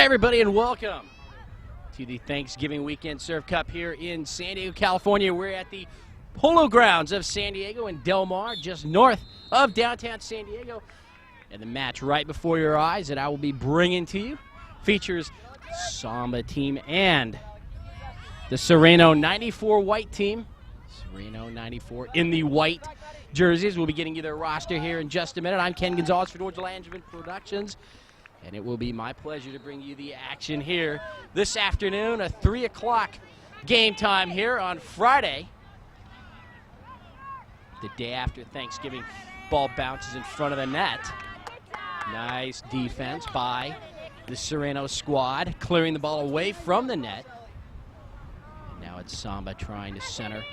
Hi, everybody, and welcome to the Thanksgiving Weekend Surf Cup here in San Diego, California. We're at the Polo Grounds of San Diego in Del Mar, just north of downtown San Diego. And the match right before your eyes that I will be bringing to you features Samba team and the Sereno 94 white team. Sereno 94 in the white jerseys. We'll be getting you their roster here in just a minute. I'm Ken Gonzalez for George Langevin Productions. And it will be my pleasure to bring you the action here this afternoon, a 3 o'clock game time here on Friday. The day after Thanksgiving, ball bounces in front of the net. Nice defense by the Sereno squad, clearing the ball away from the net. Now it's Samba trying to center,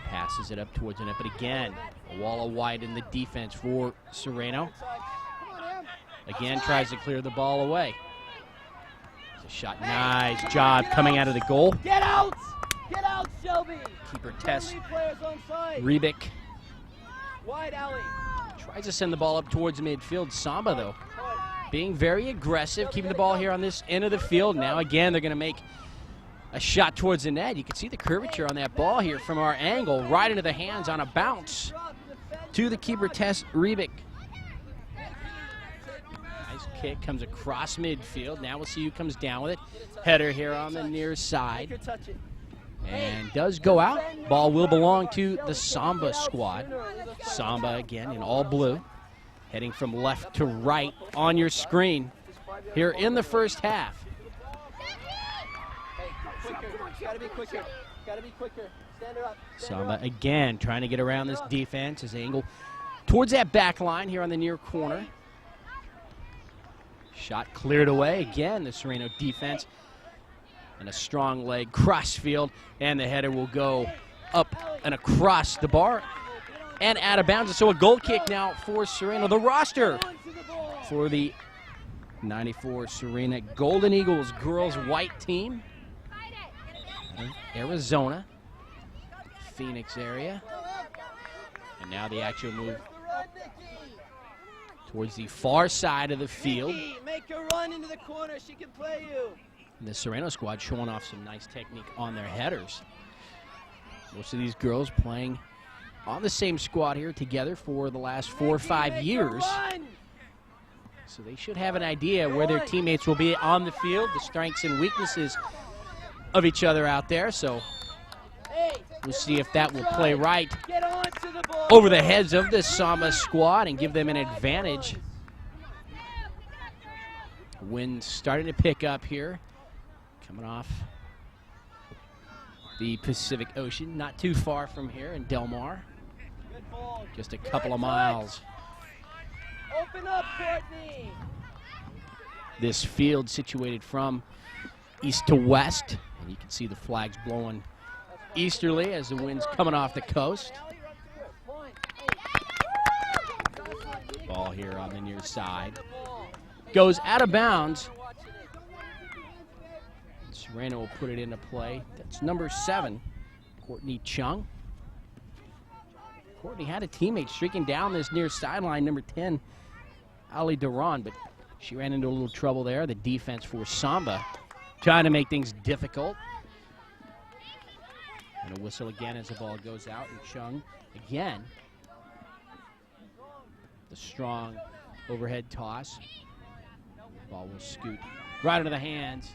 passes it up towards the net, but again, a wall of white in the defense for Sereno. Again, tries to clear the ball away. It's a shot. Nice job coming out of the goal. Get out! Get out, Shelby! Keeper Tess Onside. Rebick Wide alley. tries to send the ball up towards midfield. Samba, though, being very aggressive, keeping the ball here on this end of the field. Now, again, they're going to make a shot towards the net. You can see the curvature on that ball here from our angle, right into the hands on a bounce to the keeper Tess Rebick. Kick comes across midfield. Now we'll see who comes down with it. Header here on the near side. And does go out. Ball will belong to the Samba squad. Samba again in all blue. Heading from left to right on your screen here in the first half. Gotta be quicker. Gotta be quicker. Stand her up. Samba again trying to get around this defense. His angle towards that back line here on the near corner. Shot cleared away. Again, the Sereno defense. And a strong leg cross field. And the header will go up and across the bar and out of bounds. So a goal kick now for Sereno. The roster for the 94 Serena Golden Eagles girls white team. Arizona, Phoenix area. And now the actual move towards the far side of the field. Make her run into the corner. She can play you. And the Sereno squad showing off some nice technique on their headers. Most of these girls playing on the same squad here together for the last 4 or 5 years. So they should have an idea where their teammates will be on the field, the strengths and weaknesses of each other out there. So we'll see if that will play right over the heads of the Samba squad and give them an advantage. Wind starting to pick up here, coming off the Pacific Ocean, not too far from here in Del Mar, just a couple of miles. Open up, Courtney. This field situated from east to west, and you can see the flags blowing easterly as the wind's coming off the coast. Ball here on the near side. Goes out of bounds. Sereno will put it into play. That's number 7, Courtney Chung. Courtney had a teammate streaking down this near sideline, number 10, Ali Duran, but she ran into a little trouble there. The defense for Samba trying to make things difficult. And a whistle again as the ball goes out, and Chung again. The strong overhead toss. Ball will scoot right into the hands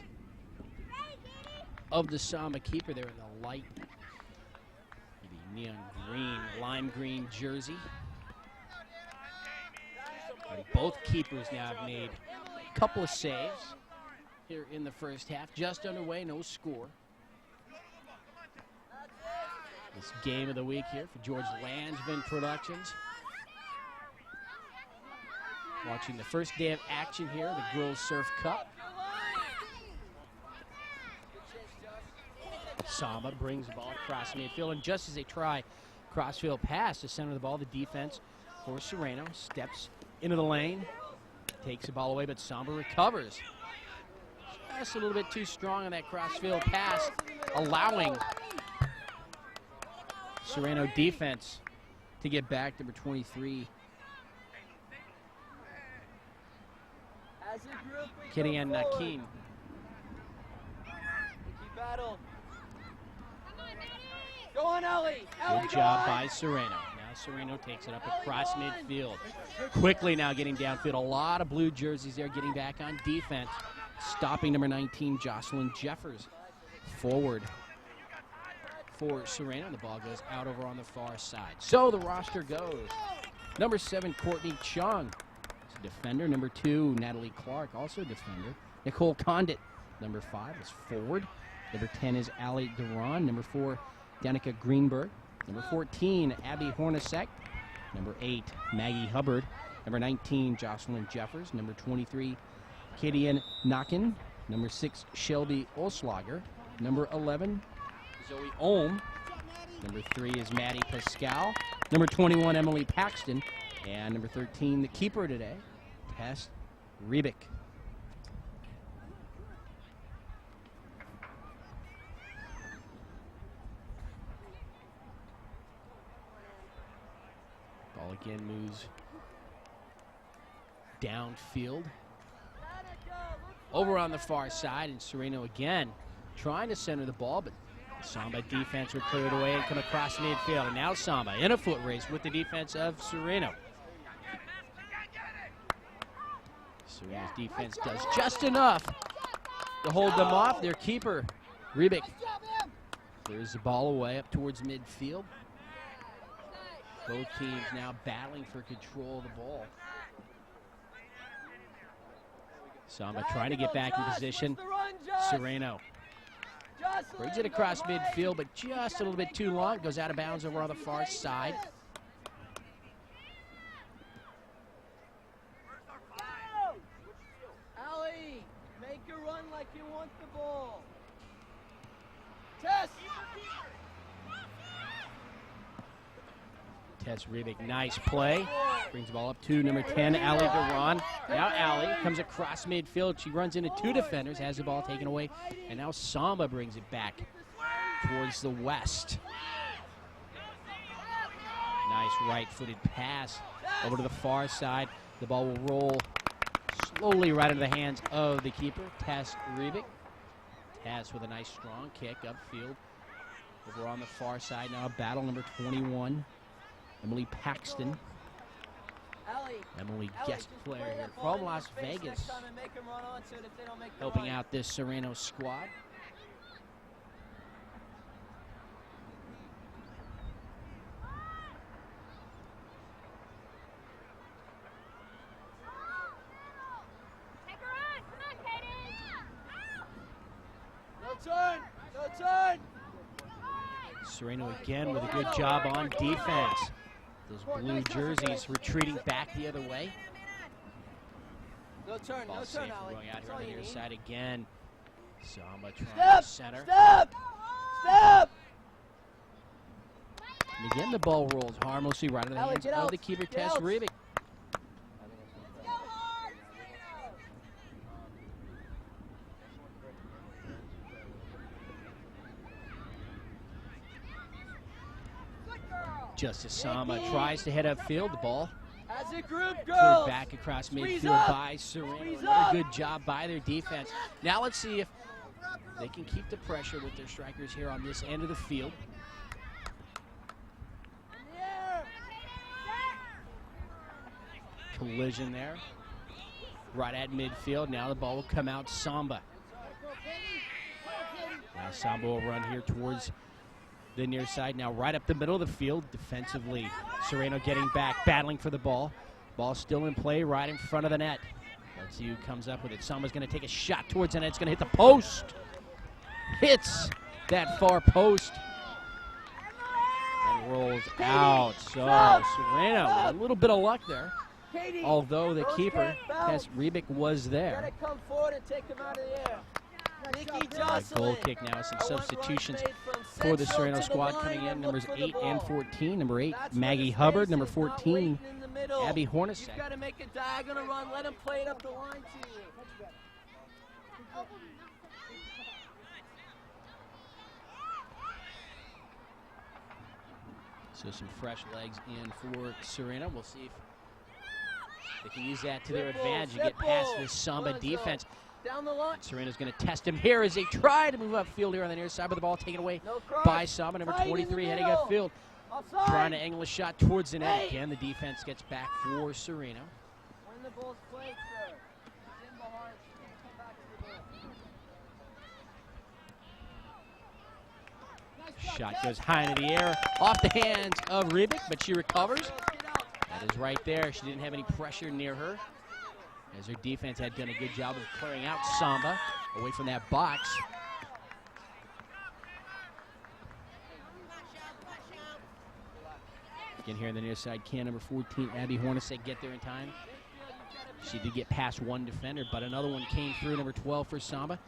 of the Samba keeper there in the light, the neon green, lime green jersey. And both keepers now have made a couple of saves here in the first half. Just underway, no score. This game of the week here for George Langevin Productions. Watching the first day of action here, the Girls Surf Cup. Samba brings the ball across midfield, and just as they try crossfield pass to center the ball, the defense for Sereno steps into the lane, takes the ball away, but Samba recovers. Just a little bit too strong on that crossfield pass, allowing Sereno defense to get back, number 23. Kenny and Nakeem on, Ellie. Good job by Sereno. Now Sereno takes it up across midfield. Quickly now getting downfield. A lot of blue jerseys there getting back on defense. Stopping number 19, Jocelyn Jeffers. Forward for Sereno. The ball goes out over on the far side. So the roster goes. Number 7, Courtney Chung. It's a defender. Number 2, Natalie Clark, also a defender. Nicole Condit. Number 5 is forward. Number 10 is Allie Duran. Number 4, Danica Greenberg. Number 14, Abby Hornacek. Number 8, Maggie Hubbard. Number 19, Jocelyn Jeffers. Number 23, Kadian Knockin. Number 6, Shelby Olslager. Number 11, Zoe Ohm. Number 3 is Maddie Pascal. Number 21, Emily Paxton. And number 13, the keeper today, Tess Rebick. Ball again moves downfield. Over on the far side, and Sereno again trying to center the ball, but Samba defense would clear it away and come across midfield. And now Samba in a foot race with the defense of Sereno. Sereno's defense does just enough to hold them off. Their keeper, Rebick, clears the ball away up towards midfield. Both teams now battling for control of the ball. Samba trying to get back in position. Sereno brings it across midfield, but just a little bit too long. Goes out of bounds over on the far side. Allie, make a run like you want the ball. Tess. Tess Rebick, nice play. Brings the ball up to number 10, Allie Duran. Now Allie comes across midfield. She runs into 2 defenders, has the ball taken away, and now Samba brings it back towards the west. Nice right-footed pass over to the far side. The ball will roll slowly right into the hands of the keeper, Tess Rebick. Tess with a nice strong kick upfield. Over on the far side now, battle number 21. Emily Paxton. Emily, guest player here from Las Vegas, helping out this Sereno squad. No turn! No turn! Sereno again with a good job on defense. Those blue jerseys retreating back the other way. No turn, Ball no safe turn, Allie. going out here That's all on the you near need. side again. Samba trying Step! to center. Step! Step! And again, the ball rolls harmlessly right into the Allie, hands get of out. the keeper, Get Tess out. Rebick. Just as Samba tries to head upfield, the ball As a group, cleared girls! back across Squeeze midfield up. by Sereno. Squeeze Another up. good job by their defense. Now let's see if they can keep the pressure with their strikers here on this end of the field. Collision there. Right at midfield. Now the ball will come out Samba. Now Samba will run here towards the near side. Now right up the middle of the field defensively. Sereno getting back, battling for the ball. Ball still in play right in front of the net. Let's see who comes up with it. Samba's going to take a shot towards the net. It's going to hit the post. Hits that far post. And rolls out. So Sereno with a little bit of luck there. Katie, Although the those keeper, can't bounce. Tess Rebick, was You there. gotta come forward and take him out of the air. Nikki Goal Jocelyn. kick now. Some One run substitutions made from for the central Sereno to the squad line coming in. and Numbers look for the 8 and ball. 14. Number 8, That's where Maggie the Hubbard. space Number is, not 14, waiting in the middle. Abby Hornacek. You've got to make a diagonal run. Let him play it up the line to you. So some fresh legs in for Sereno. We'll see if they can use that to their Triple, advantage and get past triple. this Samba Runs defense. Down the line. Serena's going to test him here as they try to move upfield here on the near side, but the ball taken away by Samba, number 23, heading upfield. Offside. Trying to angle a shot towards the net. Again, the defense gets back for Sereno. When the ball's played, sir. He's in behind. Come back to the ball. Shot goes high into the air, off the hands of Rivik, but she recovers. That is right there. She didn't have any pressure near her, as her defense had done a good job of clearing out Samba away from that box. Again here on the near side, can number 14, Abby Hornacek, get there in time. She did get past one defender, but another one came through, number 12 for Samba.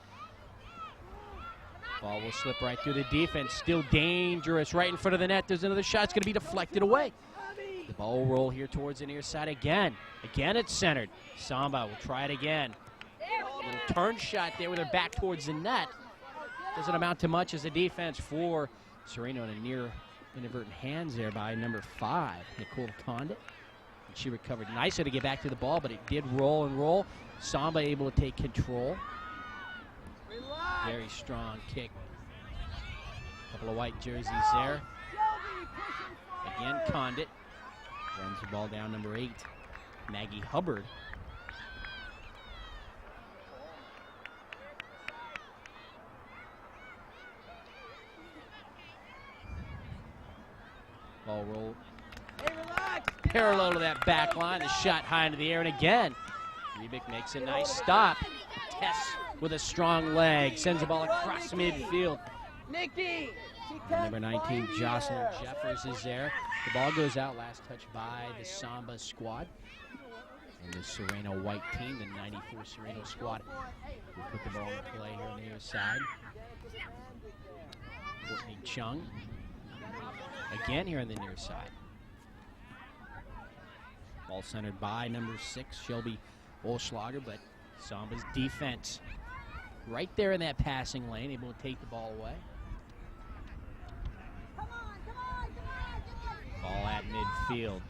Ball will slip right through the defense. Still dangerous right in front of the net. There's another shot. It's going to be deflected away. The ball will roll here towards the near side again. Again, it's centered. Samba will try it again. Little turn shot there with her back towards the net. Doesn't amount to much as a defense for Sereno, and a near inadvertent hands there by number 5, Nicole Condit. And she recovered nicely to get back to the ball, but it did roll and roll. Samba able to take control. Very strong kick. Couple of white jerseys there. Again, Condit runs the ball down, number 8, Maggie Hubbard. Ball roll. Hey, relax. Parallel to that back line. The shot high into the air, and again, Rivik makes a nice stop. Tess with a strong leg sends the ball across midfield. Nikki. Number 19, Jocelyn Jeffers is there. The ball goes out, last touch by the Samba squad. And the Sereno white team, the 94 Sereno squad, will put the ball in play here on the near side. Courtney Chung. Again here on the near side. Ball centered by number 6, Shelby Olschlager, but Samba's defense right there in that passing lane, able to take the ball away. Ball at midfield.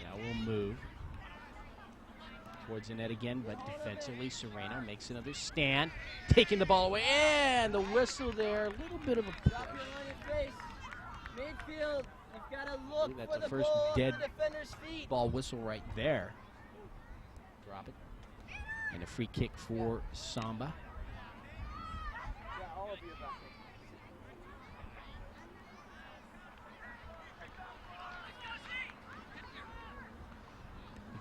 Now we'll move towards the net again, but defensively Sereno makes another stand, taking the ball away, and the whistle there, a little bit of a push. Midfield, you've got to look That's for the the first ball dead at the defender's feet. ball whistle right there. Drop it. And a free kick for Samba. Yeah, all of you back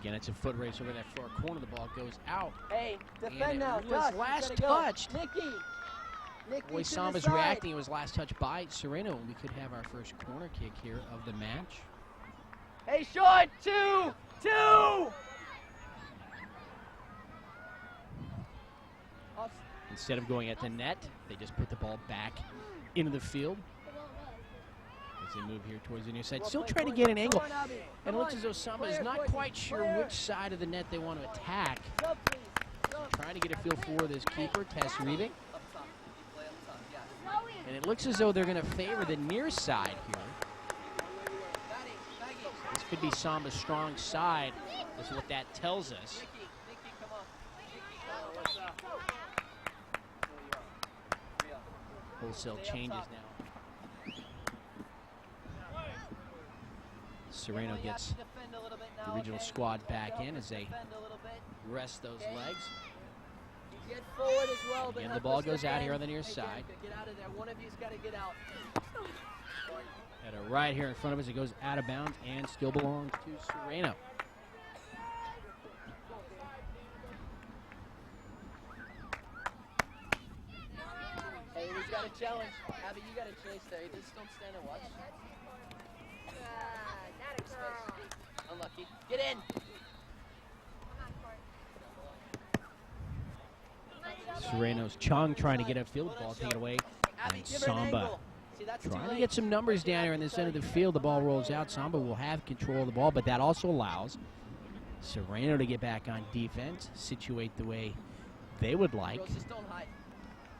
Again, it's a foot race over that far corner. The ball goes out. Hey, And defend it now. was Josh, last you gotta go. touched. Nikki. The way to the Samba's side. reacting, it was last touch by Sereno, and we could have our first corner kick here of the match. Hey, short. 2. 2. Instead of going at the net, they just put the ball back into the field. As they move here towards the near side, still trying to get an angle. And it looks as though Samba is not quite sure which side of the net they want to attack. Trying to get a feel for this keeper, Tess Rivik. And it looks as though they're going to favor the near side here. This could be Samba's strong side. That's what that tells us. Wholesale changes now. Sereno gets the regional squad back in as they rest those legs. Get forward as well, but And the ball goes out here on the near side. Get out of there. One of you's got to get out. At a right here in front of us, it goes out of bounds and still belongs to Sereno. Hey, we've got a challenge. Abby, you got to chase there. You just don't stand and watch. Unlucky. Get in. Sereno's Chung trying to get upfield. Ball taken away. Abby, And give her an Samba angle. See, that's too trying to late. get some numbers down here in the center of the field. The ball rolls out. Samba will have control of the ball, but that also allows Sereno to get back on defense, situate the way they would like. Girls, just don't hide.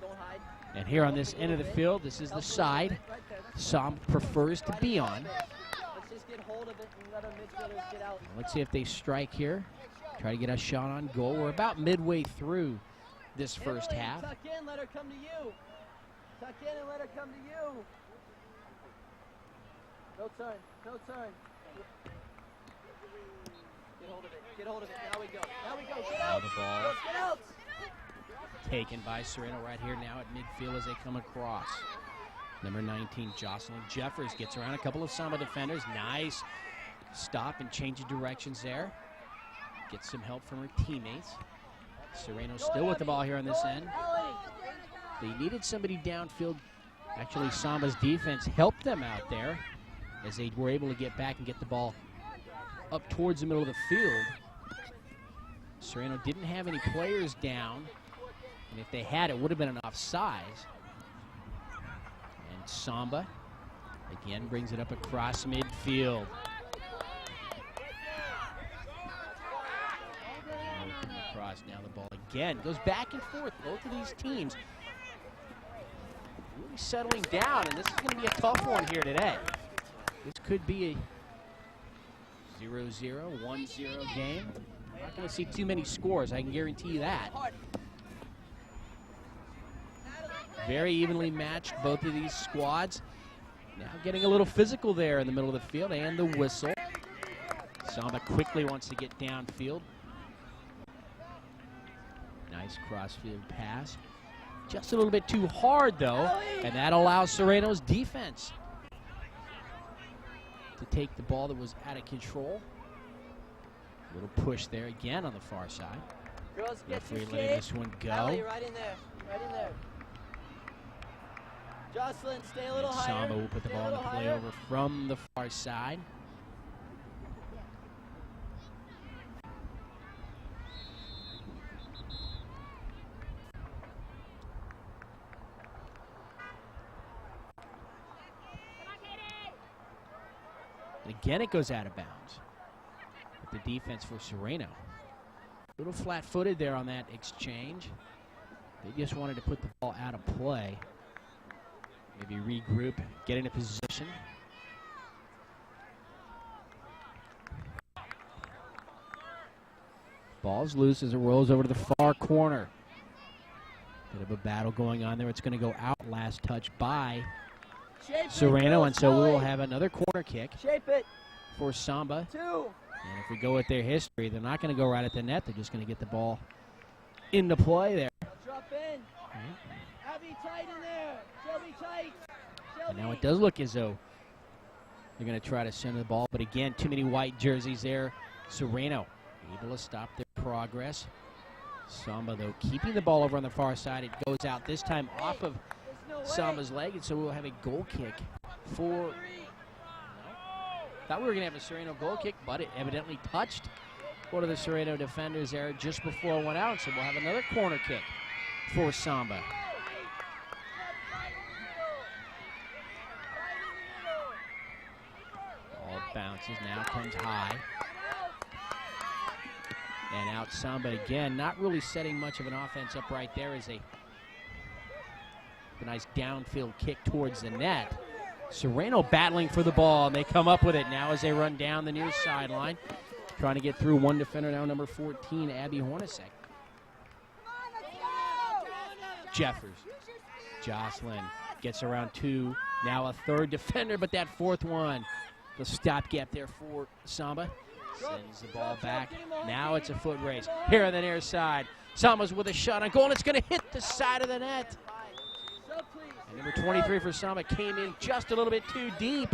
Don't hide. And here on this end of the field, this is the side Samba prefers to be on. Let's just get hold of it and let our midfielders get out. Let's see if they strike here. Try to get a shot on goal. We're about midway through this first half. Tuck in, let her come to you. Tuck in and let her come to you. No turn, no turn. Get hold of it, get hold of it. Now we go, now we go. Get Now out, the ball get out. taken by Sereno right here now at midfield as they come across. Number 19, Jocelyn Jeffers gets around a couple of Samba defenders. Nice stop and change of directions there. Gets some help from her teammates. Sereno still with the ball here on this end. They needed somebody downfield. Actually, Samba's defense helped them out there as they were able to get back and get the ball up towards the middle of the field. Sereno didn't have any players down, and if they had, it would have been an offsides. And Samba again brings it up across midfield. Across now, the ball again goes back and forth. Both of these teams really settling down, and this is going to be a tough one here today. This could be a 0-0, 1-0 game. I'm not going to see too many scores, I can guarantee you that. Very evenly matched, both of these squads. Now getting a little physical there in the middle of the field, and the whistle. Samba quickly wants to get downfield. Nice crossfield pass. Just a little bit too hard, though, and that allows Sereno's defense to take the ball that was out of control. A little push there again on the far side. Girls, get Referee your letting shape. this one go. Allie, right in there, right in there. Jocelyn, stay a little And higher. Samba will put the Stay a ball in the little play higher. over from the far side. Again, it goes out of bounds. But the defense for Sereno. A little flat-footed there on that exchange. They just wanted to put the ball out of play. Maybe regroup, get into position. Ball's loose as it rolls over to the far corner. Bit of a battle going on there. It's going to go out, last touch by Shape it, Sereno, girls, and so we will Allie. have another corner kick Shape it. for Samba. 2. And if we go with their history, they're not going to go right at the net. They're just going to get the ball into play there. Drop in. Abby, tight in there. Shelby, tight. And Shelby. now it does look as though they're going to try to center the ball. But again, too many white jerseys there. Sereno able to stop their progress. Samba, though, keeping the ball over on the far side. It goes out this time off of Samba's leg, and so we'll have a goal kick for... Thought we were going to have a Sereno goal kick, but it evidently touched one of the Sereno defenders there just before it went out, so we'll have another corner kick for Samba. Ball bounces, now comes high. And out Samba again, not really setting much of an offense up right there as a nice downfield kick towards the net. Sereno battling for the ball, and they come up with it now as they run down the near sideline. Trying to get through one defender now, number 14, Abby Hornacek. Jeffers. Jocelyn gets around 2. Now a third defender, but that fourth one, the stopgap there for Samba. Sends the ball back. Now it's a foot race. Here on the near side. Samba's with a shot on goal, and it's going to hit the side of the net. And number 23 for Samba came in just a little bit too deep.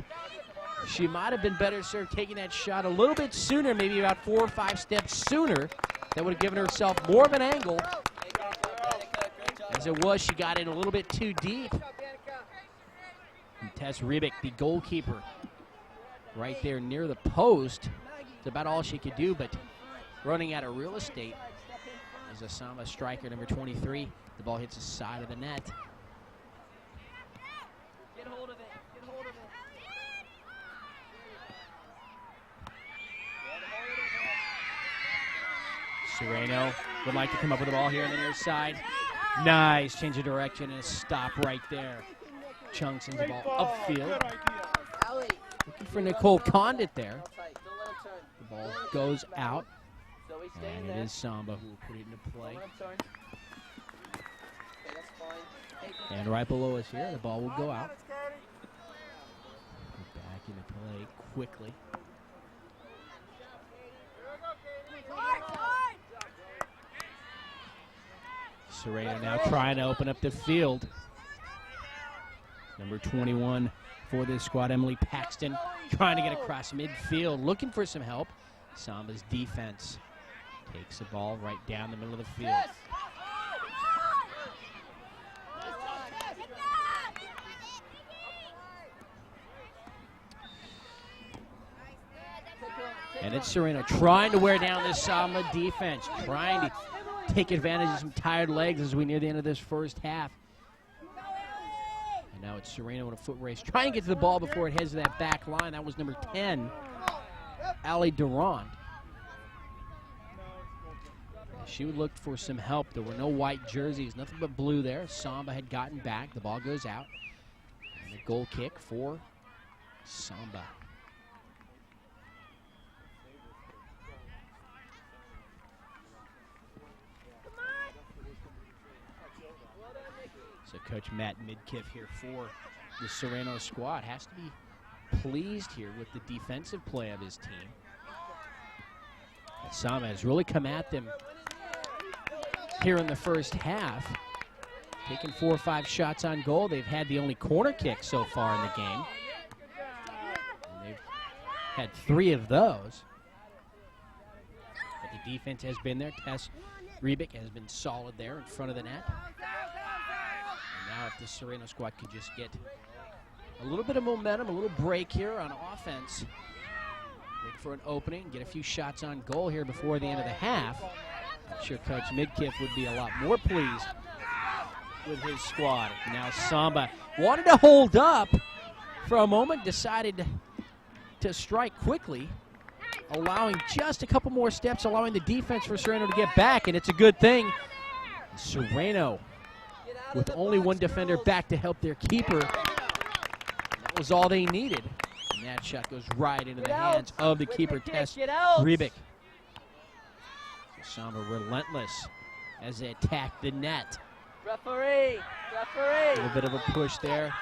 She might have been better served taking that shot a little bit sooner, maybe about 4 or 5 steps sooner. That would have given herself more of an angle. As it was, she got in a little bit too deep. And Tess Ribic, the goalkeeper, right there near the post. It's about all she could do, but running out of real estate as a Samba striker, number 23. The ball hits the side of the net. Get hold of it. Get hold of it. Sereno would like to come up with the ball here on the near side. Nice change of direction and a stop right there. Chung sends the ball upfield. Allie. Looking for Nicole Condit there. Tight. Don't let him turn. The ball goes out, Zoe, stay in and there. it is Samba who will put it into play. Don't let him turn. And right below us here, the ball will go out. Back into play quickly. Sereno now trying to open up the field. Number 21 for this squad, Emily Paxton, trying to get across midfield, looking for some help. Samba's defense takes the ball right down the middle of the field. And it's Sereno trying to wear down this Samba defense, trying to take advantage of some tired legs as we near the end of this first half. And now it's Sereno in a foot race, trying to get to the ball before it heads to that back line. That was number 10, Ali Durand. She looked for some help. There were no white jerseys, nothing but blue there. Samba had gotten back. The ball goes out. And a goal kick for Samba. So Coach Matt Midkiff here for the Sereno squad has to be pleased here with the defensive play of his team. And Samba has really come at them here in the first half, taking 4 or 5 shots on goal. They've had the only corner kick so far in the game. And they've had 3 of those. But the defense has been there. Tess Rebick has been solid there in front of the net. Now if the Sereno squad could just get a little bit of momentum, a little break here on offense, look for an opening, get a few shots on goal here before the end of the half, I'm sure Coach Midkiff would be a lot more pleased with his squad. Now Samba wanted to hold up for a moment, decided to strike quickly, allowing just a couple more steps, allowing the defense for Sereno to get back, and it's a good thing. Sereno with only one defender back to help their keeper. That was all they needed. And that shot goes right into the hands of the keeper, Tess Rebick. Samba relentless as they attack the net. Referee! A little bit of a push there.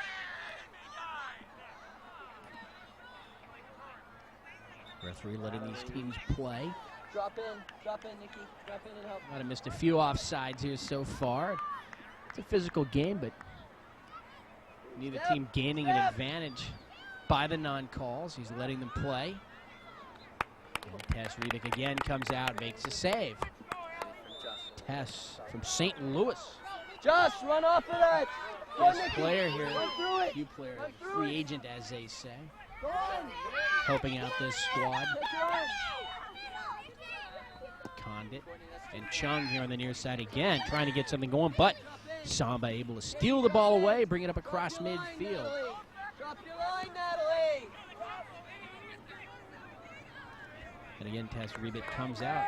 Referee letting these teams play. Drop in, Nikki. Drop in and help. Might have missed a few offsides here so far. It's a physical game, but neither team gaining an advantage by the non-calls. He's letting them play. And Tess Rebick again comes out, makes a save. Tess from St. Louis. Just run off of that. Best player here. Few players, free agent as they say. Helping out this squad. Condit and Chung here on the near side again, trying to get something going, but Samba able to steal the ball away, bring it up across midfield. Drop your line, Natalie. And again, Tess Rebick comes out.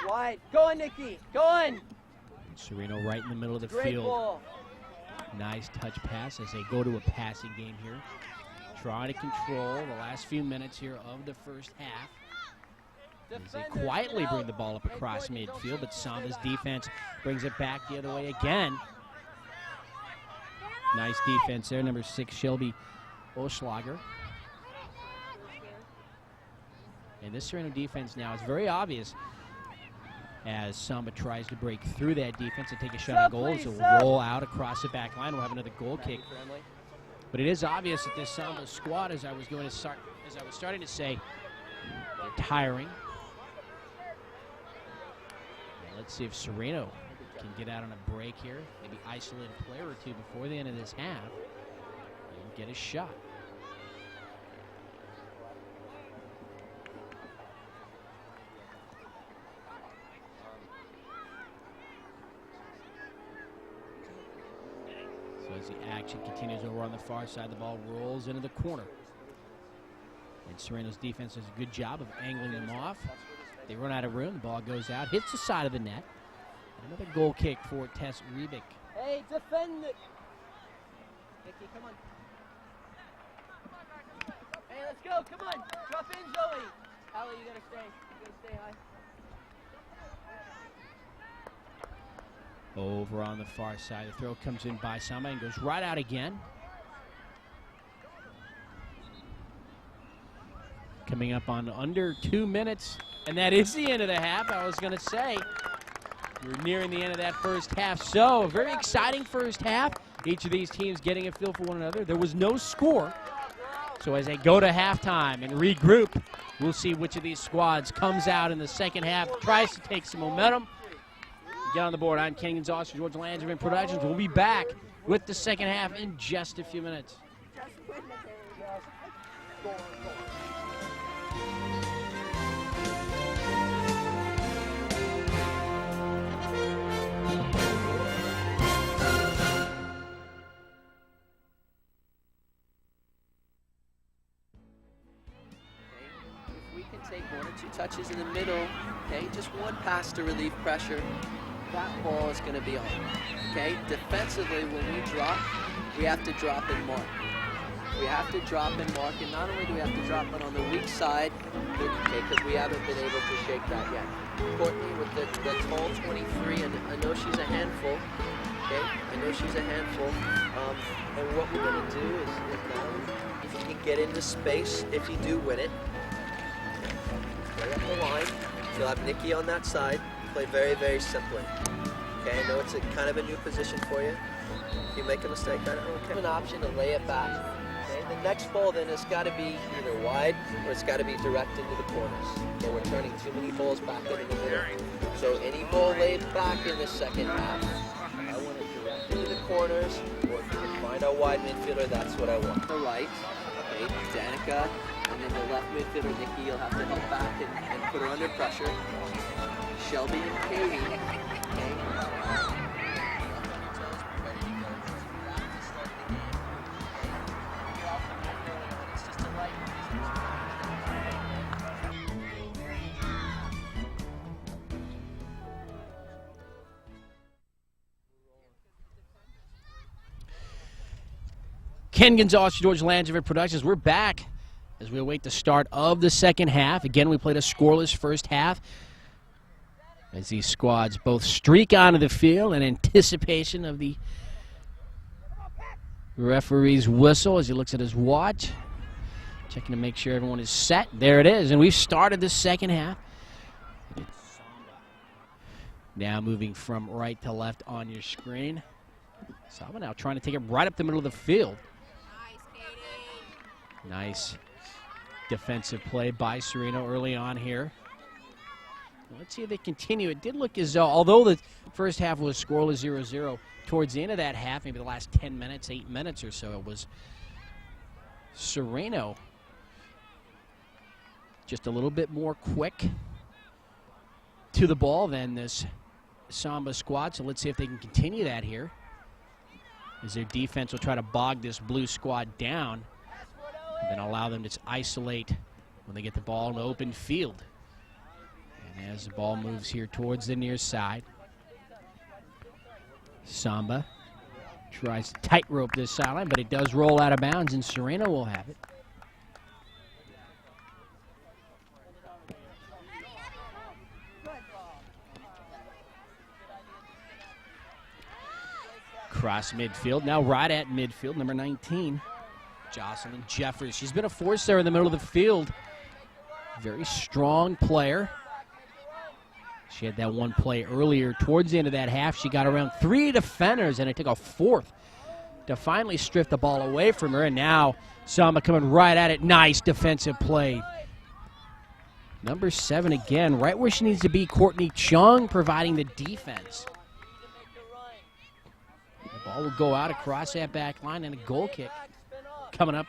Wide. Go on, Nikki. Go on. Sereno right in the middle of the Great field. ball. Nice touch pass as they go to a passing game here. Trying to control the last few minutes here of the first half. As they quietly bring the ball up across midfield, but Samba's defense brings it back the other way again. Nice defense there, number 6, Shelby Oschlager. And this Sereno defense now is very obvious as Samba tries to break through that defense and take a shot on goal. It's a roll out across the back line. We'll have another goal kick. But it is obvious that this Samba squad, as I was starting to say, they're tiring. Now let's see if Sereno can get out on a break here, maybe isolate a player or two before the end of this half, and get a shot. As the action continues over on the far side, the ball rolls into the corner. And Sereno's defense does a good job of angling them off. They run out of room, the ball goes out, hits the side of the net. Another goal kick for Tess Rebick. Hey, defend it. Nikki, come on. Hey, let's go, come on. Drop in, Zoe. you gotta stay. You gotta stay high. Over on the far side, the throw comes in by Samba and goes right out again. Coming up on under 2 minutes, and that is the end of the half. I was going to say, we're nearing the end of that first half. So, a very exciting first half. Each of these teams getting a feel for one another. There was no score. So as they go to halftime and regroup, we'll see which of these squads comes out in the second half, tries to take some momentum. Get on the board. I'm Ken Gonzalez from George Landsman Productions. We'll be back with the second half in just a few minutes. Take 1 or 2 touches in the middle, okay? Just one pass to relieve pressure. That ball is going to be on, okay? Defensively, when we drop, we have to drop and mark. We have to drop and mark, and not only do we have to drop, but on the weak side, okay, because we haven't been able to shake that yet. Courtney with the tall 23, and I know she's a handful, okay? I know she's a handful, and what we're going to do is if you can get into space, if you do win it, up the line, you'll have Nikki on that side, play very, very simply. Okay, I know it's a kind of a new position for you. If you make a mistake, I don't have an option to lay it back. Okay, the next ball then has got to be either wide or it's got to be direct into the corners. Okay, we're turning too many balls back into the middle. So any ball laid back in the second half, I want it direct into the corners, or if you can find a wide midfielder, that's what I want. The right, okay, Danica. And then the left midfielder, Nikki, you'll have to help back and put her under pressure. Shelby and Katie. Okay. Ken Gonzalez, George Landsman Productions. We're back as we await the start of the second half. Again, we played a scoreless first half as these squads both streak onto the field in anticipation of the referee's whistle as he looks at his watch, checking to make sure everyone is set. There it is, and we've started the second half. Now moving from right to left on your screen. Samba now trying to take it right up the middle of the field. Nice defensive play by Sereno early on here. Let's see if they continue. It did look as though, although the first half was scoreless 0-0, towards the end of that half, maybe the last 10 minutes, 8 minutes or so, it was Sereno just a little bit more quick to the ball than this Samba squad. So let's see if they can continue that here, as their defense will try to bog this blue squad down and then allow them to isolate when they get the ball in the open field. And as the ball moves here towards the near side, Samba tries to tightrope this sideline, but it does roll out of bounds, and Sereno will have it. Cross midfield, now right at midfield, number 19. Jocelyn Jeffers. She's been a force there in the middle of the field. Very strong player. She had that one play earlier towards the end of that half. She got around 3 defenders, and it took a 4th to finally strip the ball away from her. And now Samba coming right at it. Nice defensive play. Number 7 again, right where she needs to be. Courtney Chung providing the defense. The ball will go out across that back line, and a goal kick coming up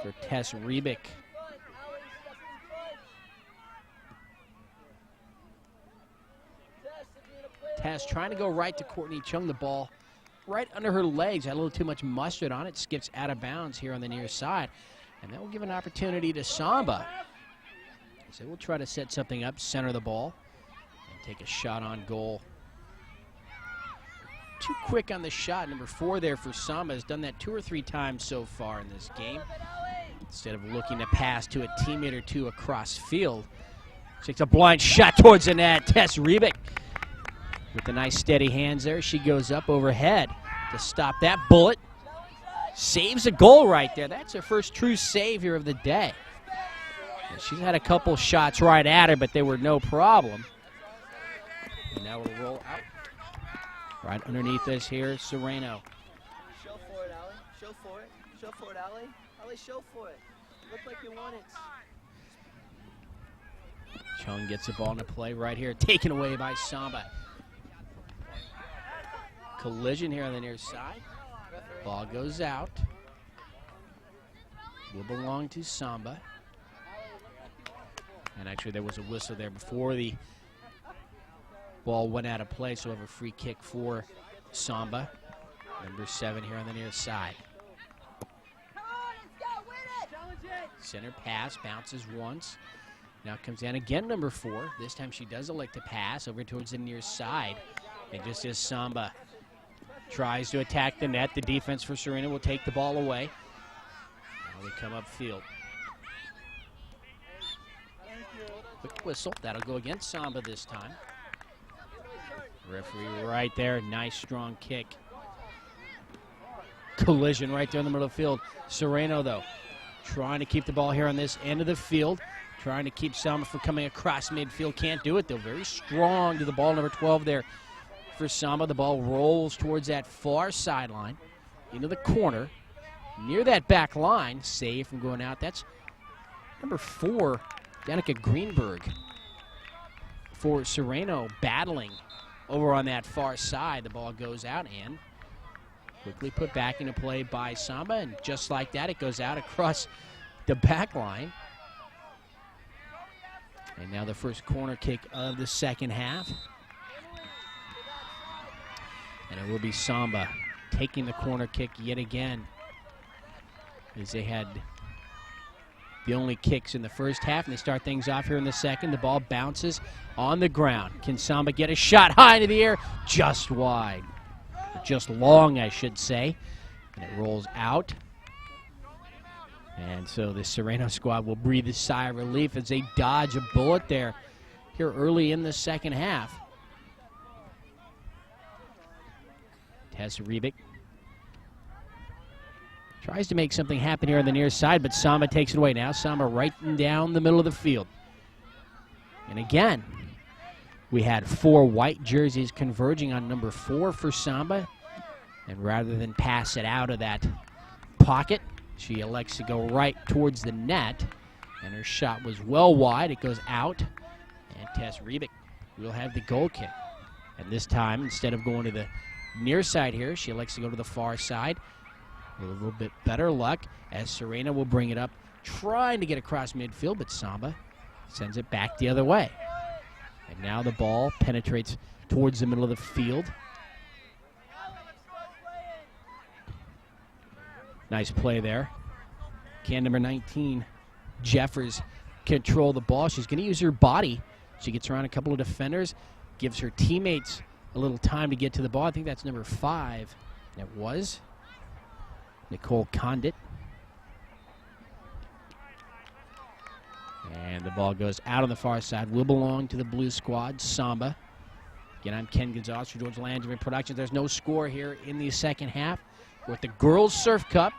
for Tess Rebick. Tess trying to go right to Courtney Chung. The ball right under her legs. Had a little too much mustard on it. Skips out of bounds here on the near side. And that will give an opportunity to Samba. So we'll try to set something up, center the ball, and take a shot on goal. Too quick on the shot. Number 4 there for Samba has done that 2 or 3 times so far in this game. Instead of looking to pass to a teammate or two across field, takes a blind shot towards the net. Tess Rebick with the nice steady hands there. She goes up overhead to stop that bullet. Saves a goal right there. That's her first true save here of the day. And she's had a couple shots right at her, but they were no problem. And now it'll roll out. Right underneath us here, Sereno. Show for it, Allie. Show for it. Show for it, Allie. Allie, show for it. Look like you want it. Chung gets the ball into play right here. Taken away by Samba. Collision here on the near side. Ball goes out. Will belong to Samba. And actually there was a whistle there before the ball went out of play, so we have a free kick for Samba. Number 7 here on the near side. Center pass, bounces once. Now comes down again, number 4. This time she does elect to pass over towards the near side. And just as Samba tries to attack the net, the defense for Sereno will take the ball away. Now we come upfield. Quick whistle. That'll go against Samba this time. Referee right there. Nice strong kick. Collision right there in the middle of the field. Sereno, though, trying to keep the ball here on this end of the field. Trying to keep Samba from coming across midfield. Can't do it, though. Very strong to the ball, number 12 there for Samba. The ball rolls towards that far sideline into the corner. Near that back line. Save from going out. That's number 4, Danica Greenberg. For Sereno battling over on that far side. The ball goes out and quickly put back into play by Samba. And just like that, it goes out across the back line. And now the first corner kick of the second half. And it will be Samba taking the corner kick yet again, as they had the only kicks in the first half, and they start things off here in the second. The ball bounces on the ground. Can Samba get a shot high into the air? Just wide. Just long, I should say. And it rolls out. And so the Sereno squad will breathe a sigh of relief as they dodge a bullet there here early in the second half. Tess Rebick tries to make something happen here on the near side, but Samba takes it away. Now Samba right down the middle of the field. And again, we had 4 white jerseys converging on number 4 for Samba. And rather than pass it out of that pocket, she elects to go right towards the net. And her shot was well wide. It goes out. And Tess Rebick will have the goal kick. And this time, instead of going to the near side here, she elects to go to the far side. With a little bit better luck as Sereno will bring it up, trying to get across midfield, but Samba sends it back the other way. And now the ball penetrates towards the middle of the field. Nice play there. Can number 19, Jeffers, control the ball. She's going to use her body. She gets around a couple of defenders, gives her teammates a little time to get to the ball. I think that's number 5. It was Nicole Condit. And the ball goes out on the far side. Will belong to the blue squad, Samba. Again, I'm Ken Gonzalez for George Landry Productions. There's no score here in the second half with the Girls Surf Cup.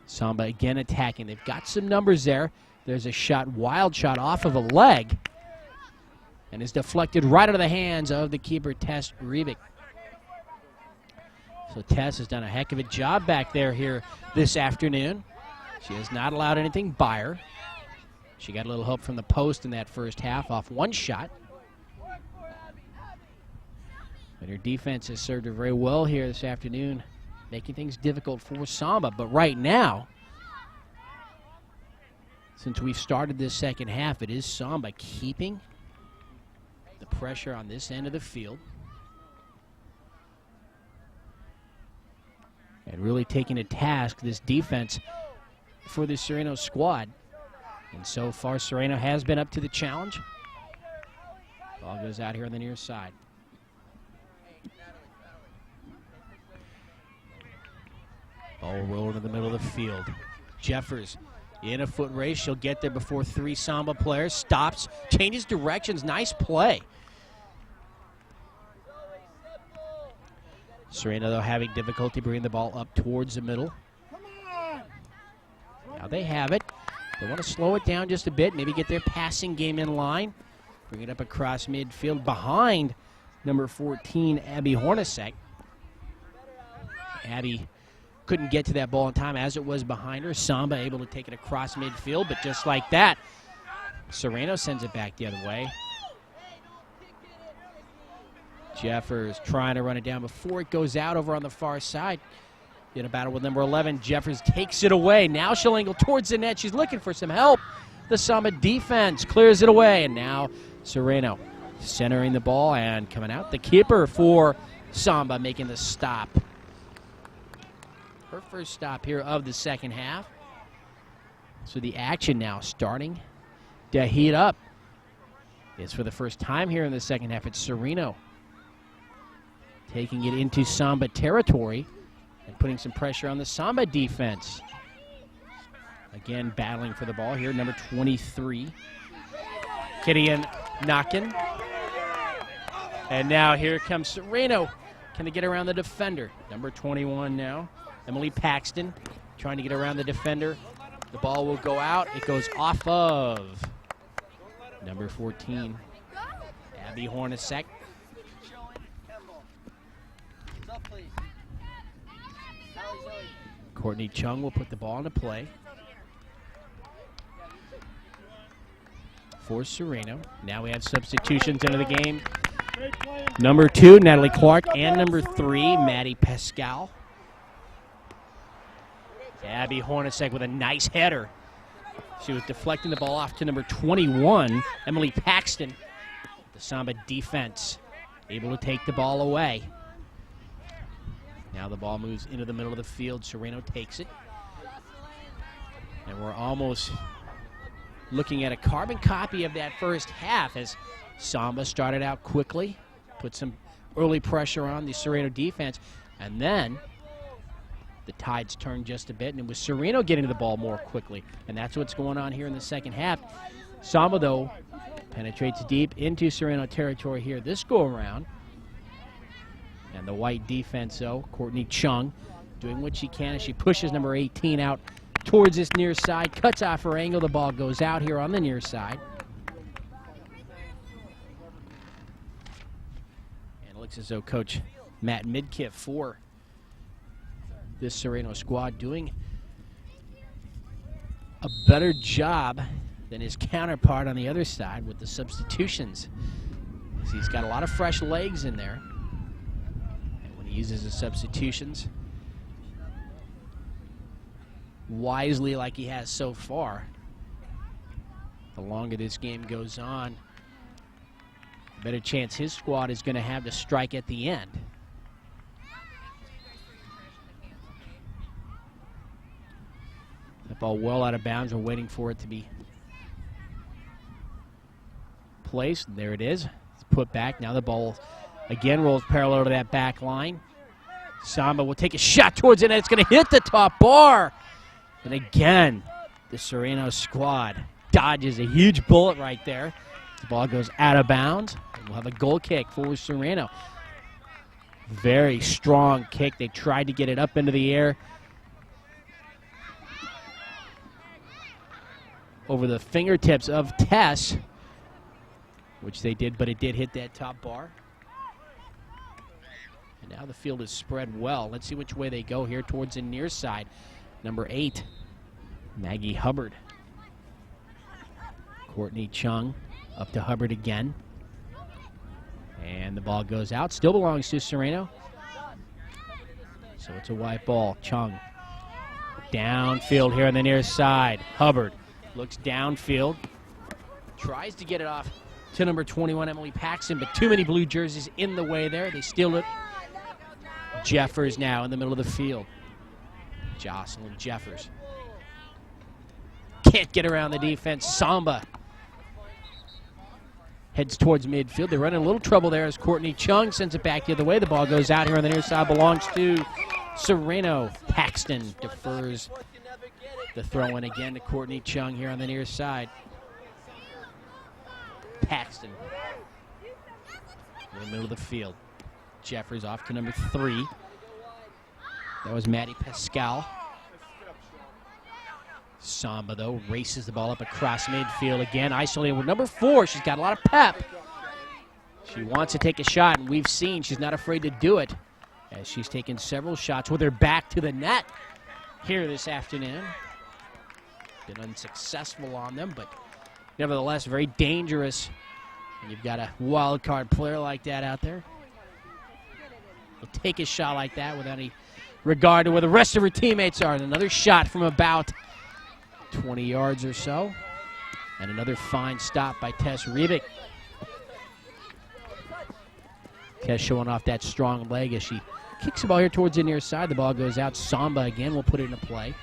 Samba again attacking. They've got some numbers there. There's a shot, wild shot off of a leg, and is deflected right out of the hands of the keeper, Tess Rebick. So Tess has done a heck of a job back there here this afternoon. She has not allowed anything by her. She got a little help from the post in that first half off one shot. But her defense has served her very well here this afternoon, making things difficult for Samba. But right now, since we've started this second half, it is Samba keeping the pressure on this end of the field and really taking to task this defense for the Sereno squad. And so far, Sereno has been up to the challenge. Ball goes out here on the near side. Ball will roll into the middle of the field. Jeffers in a foot race. She'll get there before 3 Samba players. Stops, changes directions. Nice play. Sereno, though, having difficulty bringing the ball up towards the middle. Now they have it. They want to slow it down just a bit, maybe get their passing game in line. Bring it up across midfield behind number 14, Abby Hornacek. Abby couldn't get to that ball in time as it was behind her. Samba able to take it across midfield, but just like that, Sereno sends it back the other way. Jeffers trying to run it down before it goes out over on the far side. In a battle with number 11, Jeffers takes it away. Now she'll angle towards the net. She's looking for some help. The Samba defense clears it away, and now Sereno centering the ball and coming out. The keeper for Samba making the stop. Her first stop here of the second half. So the action now starting to heat up. It's for the first time here in the second half. It's Sereno taking it into Samba territory and putting some pressure on the Samba defense. Again, battling for the ball here, number 23, Gideon Knockin. And now here comes Sereno. Can they get around the defender? Number 21 now, Emily Paxton, trying to get around the defender. The ball will go out. It goes off of number 14, Abby Hornacek. Courtney Chung will put the ball into play for Sereno. Now we have substitutions into the game. Number 2, Natalie Clark, and number 3, Maddie Pascal. Abby Hornacek with a nice header. She was deflecting the ball off to number 21, Emily Paxton. The Samba defense able to take the ball away. Now the ball moves into the middle of the field. Sereno takes it. And we're almost looking at a carbon copy of that first half as Samba started out quickly, put some early pressure on the Sereno defense, and then the tides turned just a bit, and it was Sereno getting to the ball more quickly. And that's what's going on here in the second half. Samba, though, penetrates deep into Sereno territory here this go-around. And the white defense, though, Courtney Chung, doing what she can as she pushes number 18 out towards this near side, cuts off her angle. The ball goes out here on the near side. And it looks as though Coach Matt Midkiff for this Sereno squad doing a better job than his counterpart on the other side with the substitutions. He's got a lot of fresh legs in there. Uses his substitutions wisely like he has so far. The longer this game goes on, the better chance his squad is going to have to strike at the end. The ball well out of bounds. We're waiting for it to be placed. There it is. It's put back. Now the ball again rolls parallel to that back line. Samba will take a shot towards it, and it's going to hit the top bar. And again, the Sereno squad dodges a huge bullet right there. The ball goes out of bounds, and we'll have a goal kick for Sereno. Very strong kick. They tried to get it up into the air over the fingertips of Tess, which they did, but it did hit that top bar. And now the field is spread well. Let's see which way they go here towards the near side. Number 8, Maggie Hubbard. Courtney Chung up to Hubbard again. And the ball goes out. Still belongs to Sereno. So it's a white ball. Chung downfield here on the near side. Hubbard looks downfield. Tries to get it off to number 21, Emily Paxton, but too many blue jerseys in the way there. They steal it. Jeffers now in the middle of the field. Jocelyn Jeffers. Can't get around the defense. Samba heads towards midfield. They're running a little trouble there as Courtney Chung sends it back the other way. The ball goes out here on the near side. Belongs to Sereno. Paxton defers the throw in again to Courtney Chung here on the near side. Paxton in the middle of the field. Jeffers off to number 3. That was Maddie Pascal. Samba, though, races the ball up across midfield again. Isolated with number 4. She's got a lot of pep. She wants to take a shot, and we've seen she's not afraid to do it, as she's taken several shots with her back to the net here this afternoon. Been unsuccessful on them, but nevertheless very dangerous. And you've got a wild card player like that out there. Will take a shot like that without any regard to where the rest of her teammates are. And another shot from about 20 yards or so. And another fine stop by Tess Rebick. Tess showing off that strong leg as she kicks the ball here towards the near side. The ball goes out. Samba again will put it into play.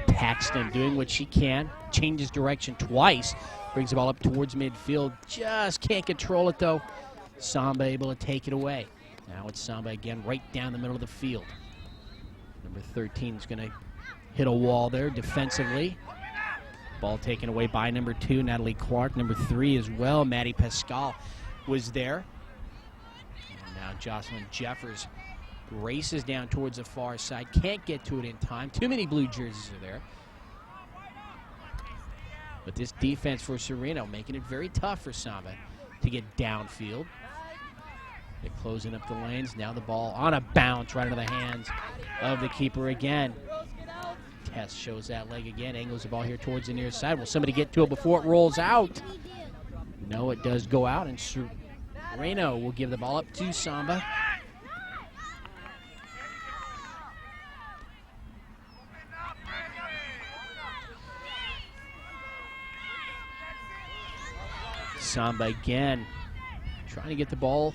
Paxton doing what she can, changes direction twice, brings the ball up towards midfield, just can't control it though. Samba able to take it away. Now it's Samba again right down the middle of the field. Number 13 is going to hit a wall there defensively. Ball taken away by number 2, Natalie Clark. Number 3 as well, Maddie Pascal was there. And now Jocelyn Jeffers races down towards the far side. Can't get to it in time. Too many blue jerseys are there. But this defense for Sereno making it very tough for Samba to get downfield. They're closing up the lanes. Now the ball on a bounce right into the hands of the keeper again. Tess shows that leg again. Angles the ball here towards the near side. Will somebody get to it before it rolls out? No, it does go out, and Sereno will give the ball up to Samba. Samba again trying to get the ball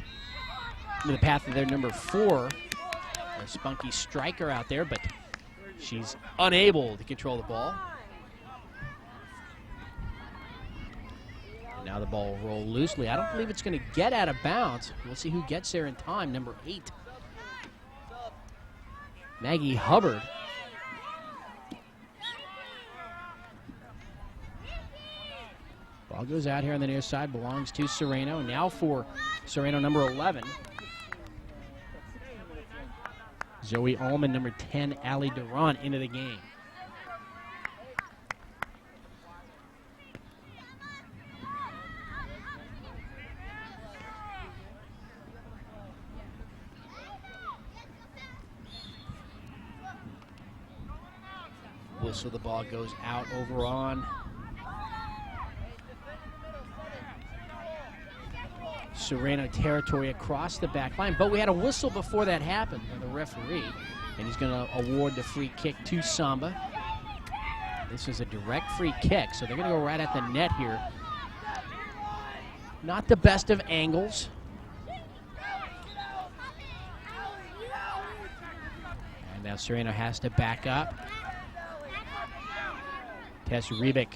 into the path of their number 4. A spunky striker out there, but she's unable to control the ball. And now the ball will roll loosely. I don't believe it's going to get out of bounds. We'll see who gets there in time. Number 8, Maggie Hubbard. Ball goes out here on the near side, belongs to Sereno. Now for Sereno, number 11. Zoe Allman, number 10, Allie Durant into the game. Whistle, the ball goes out over on Sereno territory across the back line, but we had a whistle before that happened by the referee, and he's going to award the free kick to Samba. This is a direct free kick, so they're going to go right at the net here. Not the best of angles. And now Sereno has to back up. Tess Rebick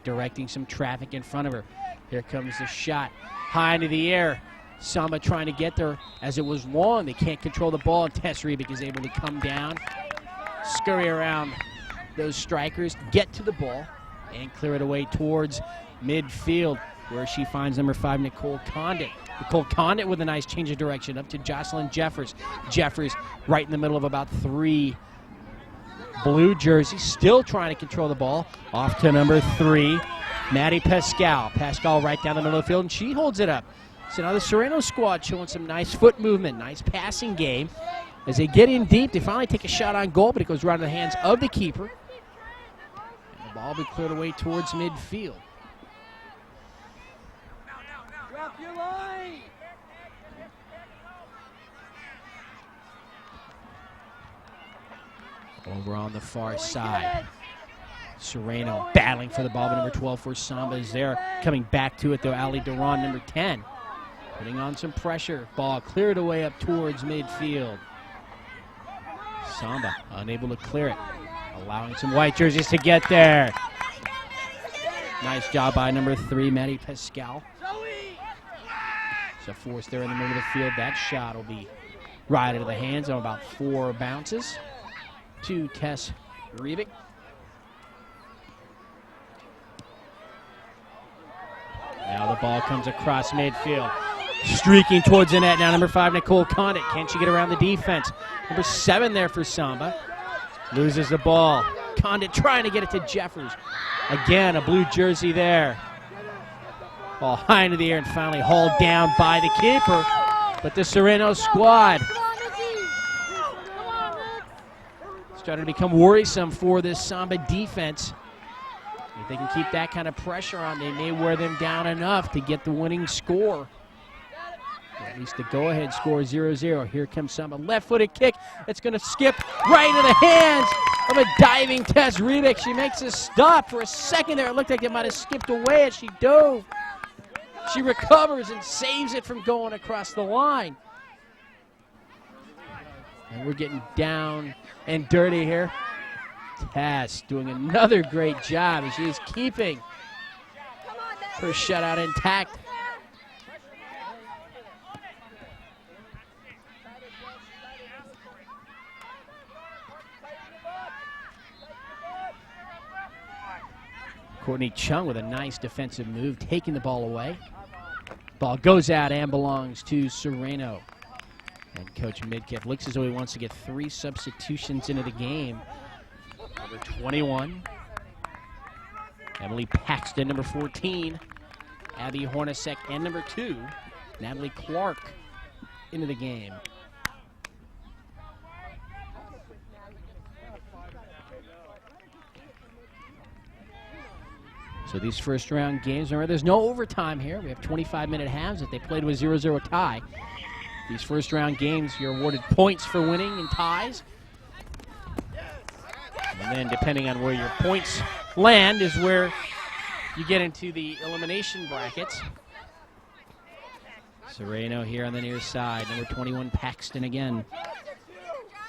directing some traffic in front of her. Here comes the shot. High into the air. Samba trying to get there as it was long. They can't control the ball, and Tess Rebick is able to come down, scurry around those strikers, get to the ball, and clear it away towards midfield, where she finds number 5, Nicole Condit. Nicole Condit with a nice change of direction up to Jocelyn Jeffers. Jeffers right in the middle of about 3 blue jerseys, still trying to control the ball. Off to number 3. Maddie Pascal. Pascal right down the middle of the field, and she holds it up. So now the Sereno squad showing some nice foot movement, nice passing game. As they get in deep, they finally take a shot on goal, but it goes right into the hands of the keeper. And the ball will be cleared away towards midfield. Drop your line. Over on the far side. Sereno battling for the ball, but number 12 for Samba is there. Coming back to it, though, Allie Durant, number 10. Putting on some pressure. Ball cleared away up towards midfield. Samba unable to clear it, allowing some white jerseys to get there. Nice job by number 3, Maddie Pascal. So force there in the middle of the field. That shot will be right into the hands on about 4 bounces to Tess Rebick. Now the ball comes across midfield. Streaking towards the net now, number 5, Nicole Condit. Can she get around the defense? Number 7 there for Samba. Loses the ball. Condit trying to get it to Jeffers. Again, a blue jersey there. Ball high into the air and finally hauled down by the keeper. But the Sereno squad starting to become worrisome for this Samba defense. If they can keep that kind of pressure on, they may wear them down enough to get the winning score. Or at least the go-ahead score, 0-0. Here comes Samba. Left-footed kick. It's going to skip right into the hands of a diving Tess Rebick. She makes a stop. For a second there, it looked like it might have skipped away as she dove. She recovers and saves it from going across the line. And we're getting down and dirty here. Tess doing another great job as she is keeping her shutout intact. Courtney Chung with a nice defensive move, taking the ball away. Ball goes out and belongs to Sereno. And Coach Midkiff looks as though he wants to get 3 substitutions into the game. Number 21, Emily Paxton. Number 14, Abby Hornacek. And number 2, Natalie Clark into the game. So these first round games, remember there's no overtime here. We have 25-minute halves that they played with 0-0 tie. These first round games, you're awarded points for winning and ties. And then depending on where your points land is where you get into the elimination brackets. Sereno here on the near side. Number 21, Paxton again.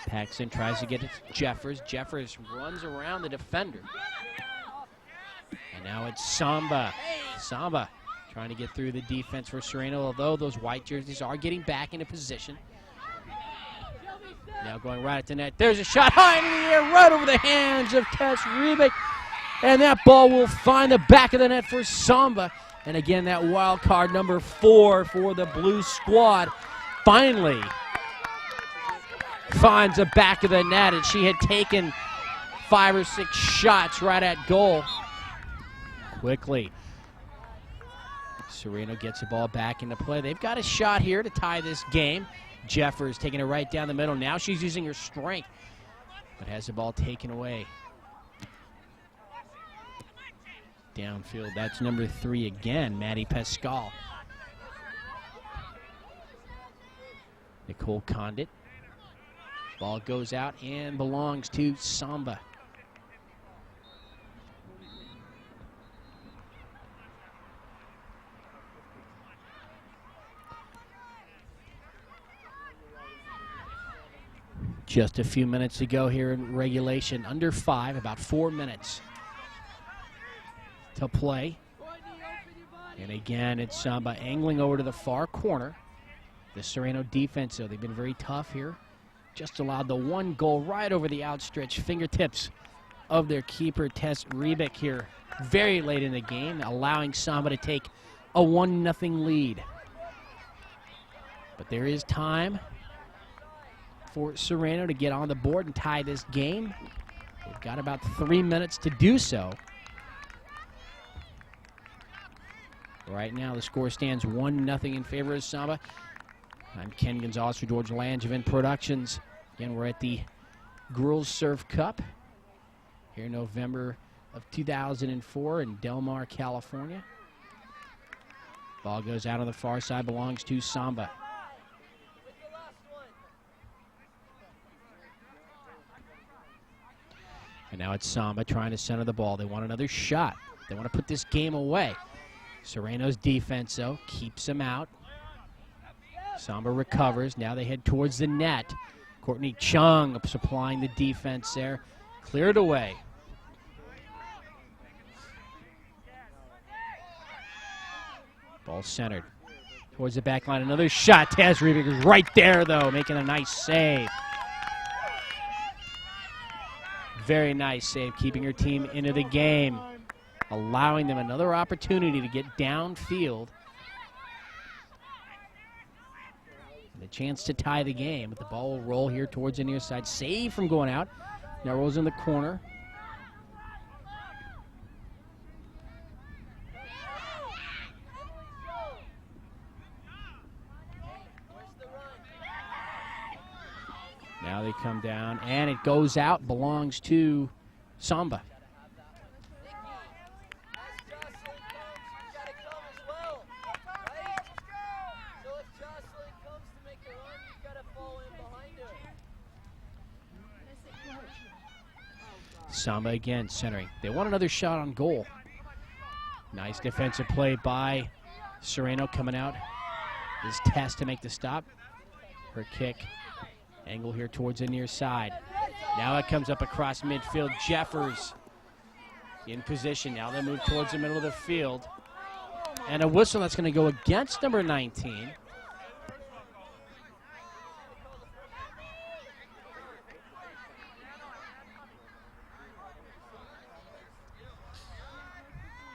Paxton tries to get it to Jeffers. Jeffers runs around the defender. And now it's Samba. Samba trying to get through the defense for Sereno, although those white jerseys are getting back into position. Now going right at the net. There's a shot high into the air, right over the hands of Tess Rebick. And that ball will find the back of the net for Samba. And again, that wild card number 4 for the blue squad finally finds the back of the net. And she had taken 5 or 6 shots right at goal. Quickly, Sereno gets the ball back into play. They've got a shot here to tie this game. Jeffers taking it right down the middle. Now she's using her strength, but has the ball taken away. Downfield, that's number 3 again, Maddie Pascal. Nicole Condit. Ball goes out and belongs to Samba. Just a few minutes to go here in regulation. Under 5, about 4 minutes to play. And again, it's Samba angling over to the far corner. The Sereno defense, though, they've been very tough here. Just allowed the 1 goal right over the outstretched fingertips of their keeper, Tess Rebick, here very late in the game, allowing Samba to take a 1-0 lead. But there is time for Sereno to get on the board and tie this game. They've got about 3 minutes to do so. Right now, the score stands 1-0 in favor of Samba. I'm Ken Gonzalez for George Langevin Productions. Again, we're at the Girls Surf Cup here in November of 2004 in Del Mar, California. Ball goes out on the far side, belongs to Samba. And now it's Samba trying to center the ball. They want another shot. They want to put this game away. Sereno's defense, though, keeps them out. Samba recovers. Now they head towards the net. Courtney Chung supplying the defense there. Cleared away. Ball centered towards the back line. Another shot. Taz Rebick is right there, though, making a nice save. Very nice save, keeping her team into the game, allowing them another opportunity to get downfield. And a chance to tie the game, but the ball will roll here towards the near side. Save from going out. Now rolls in the corner. Now they come down, and it goes out, belongs to Samba. Samba again centering. They want another shot on goal. Nice defensive play by Sereno coming out. Is Tess to make the stop. Her kick. Angle here towards the near side. Now it comes up across midfield. Jeffers in position. Now they move towards the middle of the field. And a whistle that's going to go against number 19.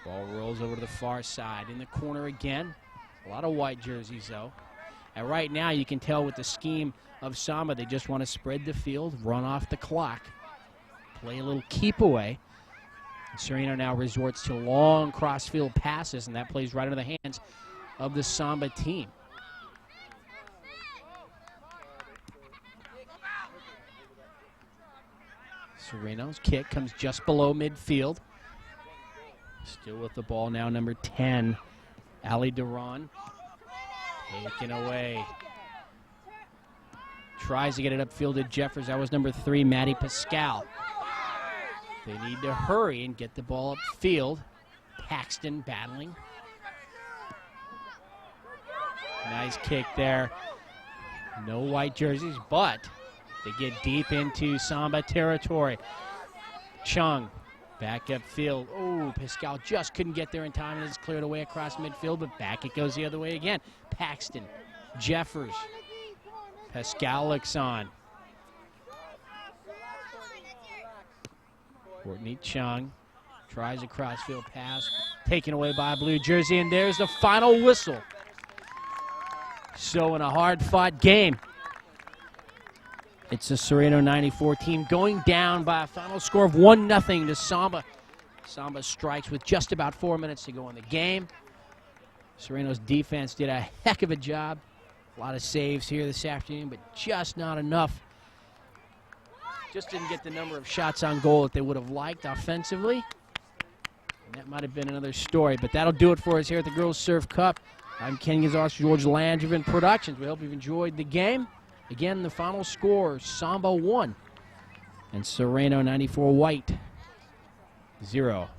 Ball rolls over to the far side. In the corner again. A lot of white jerseys, though. And right now you can tell with the scheme of Samba, they just want to spread the field, run off the clock, play a little keep away. Sereno now resorts to long cross-field passes, and that plays right into the hands of the Samba team. Sereno's kick comes just below midfield. Still with the ball now, number 10, Ali Duran. Taken away. Tries to get it upfield to Jeffers. That was number 3, Maddie Pascal. They need to hurry and get the ball upfield. Paxton battling. Nice kick there. No white jerseys, but they get deep into Samba territory. Chung back upfield. Oh, Pascal just couldn't get there in time, and it's cleared away across midfield, but back it goes the other way again. Paxton, Jeffers. Pascal looks on. Courtney Chung tries a crossfield pass, taken away by a blue jersey, and there's the final whistle. So in a hard-fought game, it's the Sereno 94 team going down by a final score of 1-0 to Samba. Samba strikes with just about 4 minutes to go in the game. Sereno's defense did a heck of a job. A lot of saves here this afternoon, but just not enough. Just didn't get the number of shots on goal that they would have liked offensively. And that might have been another story, but that'll do it for us here at the Girls Surf Cup. I'm Ken Gonzalez, George Langevin Productions. We hope you've enjoyed the game. Again, the final score, Samba 1 and Sereno 94 White 0.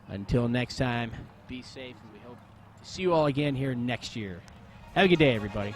Until next time, be safe, and we hope to see you all again here next year. Have a good day, everybody.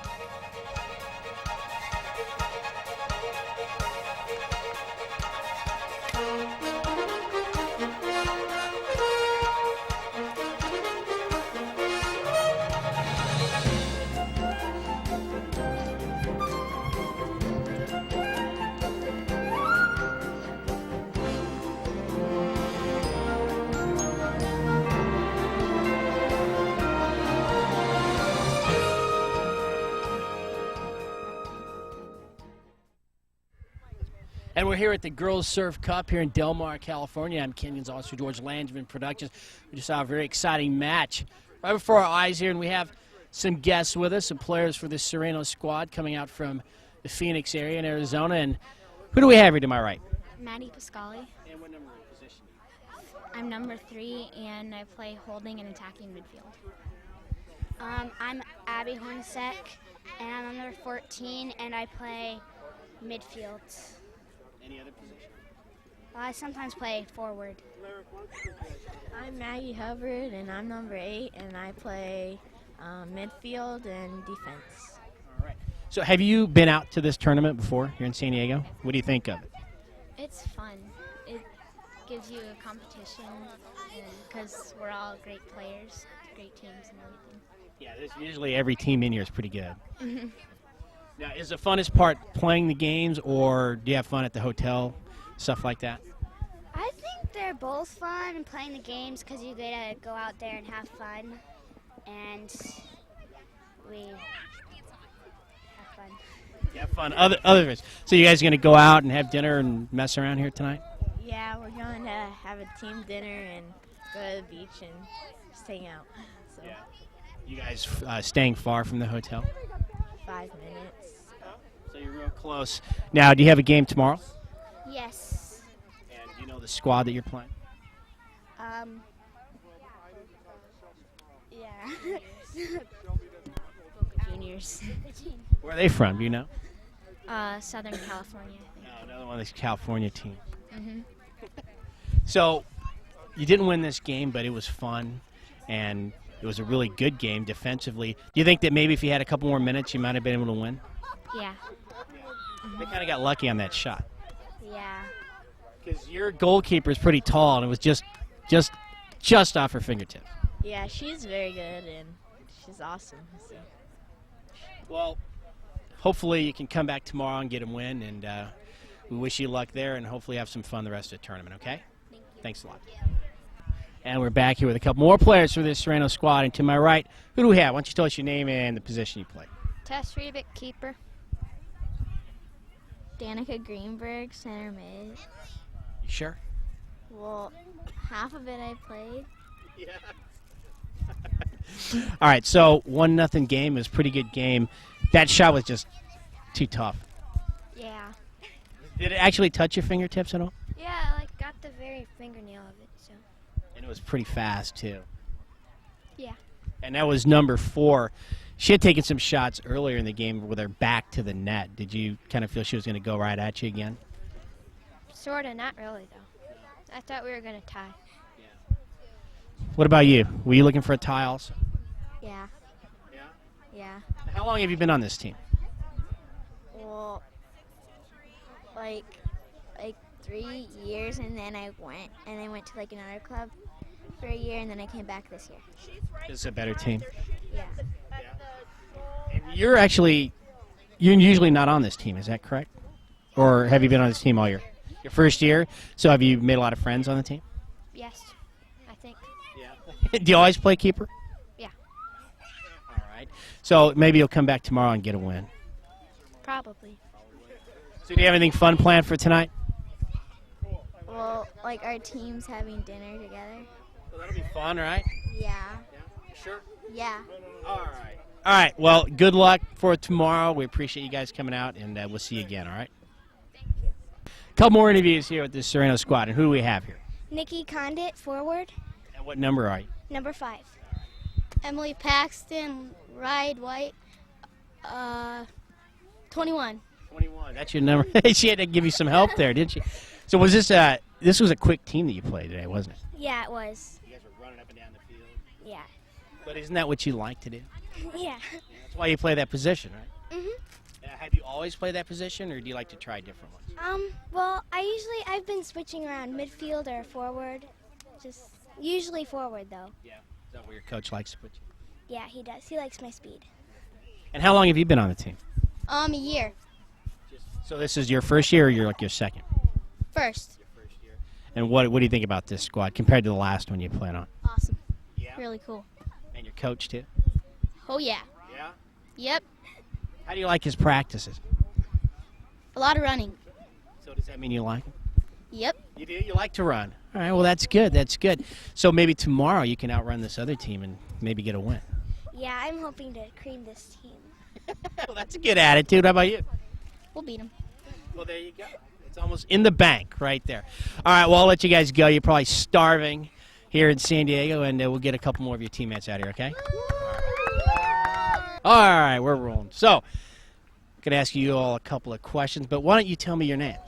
And we're here at the Girls Surf Cup here in Del Mar, California. I'm Ken Gonzalez for George Langevin Productions. We just saw a very exciting match right before our eyes here, and we have some guests with us, some players for the Sereno squad coming out from the Phoenix area in Arizona. And who do we have here to my right? Maddie Pascali. And what number of position? I'm number 3, and I play holding and attacking midfield. I'm Abby Hornacek, and I'm number 14, and I play midfield. Any other position? I sometimes play forward. I'm Maggie Hubbard, and I'm number 8, and I play midfield and defense. All right. So have you been out to this tournament before here in San Diego? What do you think of it? It's fun. It gives you a competition because we're all great players, great teams and everything. Yeah, usually every team in here is pretty good. Now, is the funnest part playing the games, or do you have fun at the hotel, stuff like that? I think they're both fun and playing the games because you get to go out there and have fun. And we have fun. You have fun. Others. So you guys are going to go out and have dinner and mess around here tonight? Yeah, we're going to have a team dinner and go to the beach and just hang out. So Yeah. You guys staying far from the hotel? 5 minutes. So you're real close. Now, do you have a game tomorrow? Yes. And do you know the squad that you're playing? Yeah. Juniors. Where are they from? Do you know? Southern California, I think. No, another one of these California teams. Mm-hmm. So you didn't win this game, but it was fun, and it was a really good game defensively. Do you think that maybe if you had a couple more minutes, you might have been able to win? Yeah. They kind of got lucky on that shot. Yeah. Because your goalkeeper is pretty tall, and it was just off her fingertips. Yeah, she's very good and she's awesome. So. Well, hopefully you can come back tomorrow and get a win, and we wish you luck there, and hopefully have some fun the rest of the tournament, okay? Thanks a lot. And we're back here with a couple more players for this Sereno squad, and to my right, who do we have? Why don't you tell us your name and the position you play? Tess Rebick, keeper. Danica Greenberg, center mid. You sure? Well, half of it I played. Yeah. All right, so 1-0 game is a pretty good game. That shot was just too tough. Yeah. Did it actually touch your fingertips at all? Yeah, I got the very fingernail of it, so. And it was pretty fast, too. Yeah. And that was number 4. She had taken some shots earlier in the game with her back to the net. Did you kind of feel she was going to go right at you again? Sort of, not really, though. I thought we were going to tie. What about you? Were you looking for a tie also? Yeah. Yeah. Yeah. How long have you been on this team? Well, like 3 years, and then I went to like another club for a year, and then I came back this year. This is a better team. Yeah. And you're usually not on this team, is that correct? Or have you been on this team all year? Your first year? So have you made a lot of friends on the team? Yes, I think. Yeah. Do you always play keeper? Yeah. All right. So maybe you'll come back tomorrow and get a win. Probably. So do you have anything fun planned for tonight? Well, like our team's having dinner together. Well, that'll be fun, right? Yeah. Sure. Yeah. All right. All right. Well, good luck for tomorrow. We appreciate you guys coming out, and we'll see you again, all right? Couple more interviews here with the Sereno squad. And who do we have here? Nikki Condit, forward. And what number are you? Number 5. Emily Paxton, Ride White, 21. 21. That's your number. She had to give you some help there, didn't she? So was this was a quick team that you played today, wasn't it? Yeah, it was. You guys were running up and down the field. Yeah. But isn't that what you like to do? Yeah. That's why you play that position, right? Mhm. Have you always played that position, or do you like to try different ones? Well, I've been switching around midfield or forward. Just usually forward though. Yeah. Is that where your coach likes to put you? Yeah, he does. He likes my speed. And how long have you been on the team? A year. So this is your first year, or you're like your second? First. And what do you think about this squad compared to the last one you played on? Awesome. Yeah. Really cool. And your coach too? Oh yeah. Yeah. Yep. How do you like his practices? A lot of running. So does that mean you like him? Yep. You do? You like to run. All right, well, that's good. That's good. So maybe tomorrow you can outrun this other team and maybe get a win. Yeah, I'm hoping to cream this team. Well, that's a good attitude. How about you? We'll beat them. Well, there you go. It's almost in the bank right there. All right, well, I'll let you guys go. You're probably starving here in San Diego, and we'll get a couple more of your teammates out here, okay? All right, we're rolling. So, I'm going to ask you all a couple of questions, but why don't you tell me your names?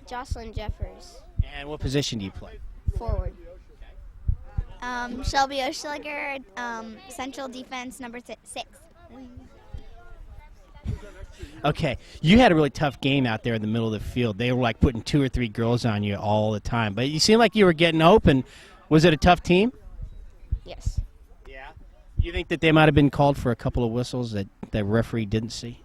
Jocelyn Jeffers. And what position do you play? Forward. Shelby O'Schliger, central defense, number 6. Okay, you had a really tough game out there in the middle of the field. They were like putting 2 or 3 girls on you all the time. But you seemed like you were getting open. Was it a tough team? Yes. Yeah. You think that they might have been called for a couple of whistles that the referee didn't see?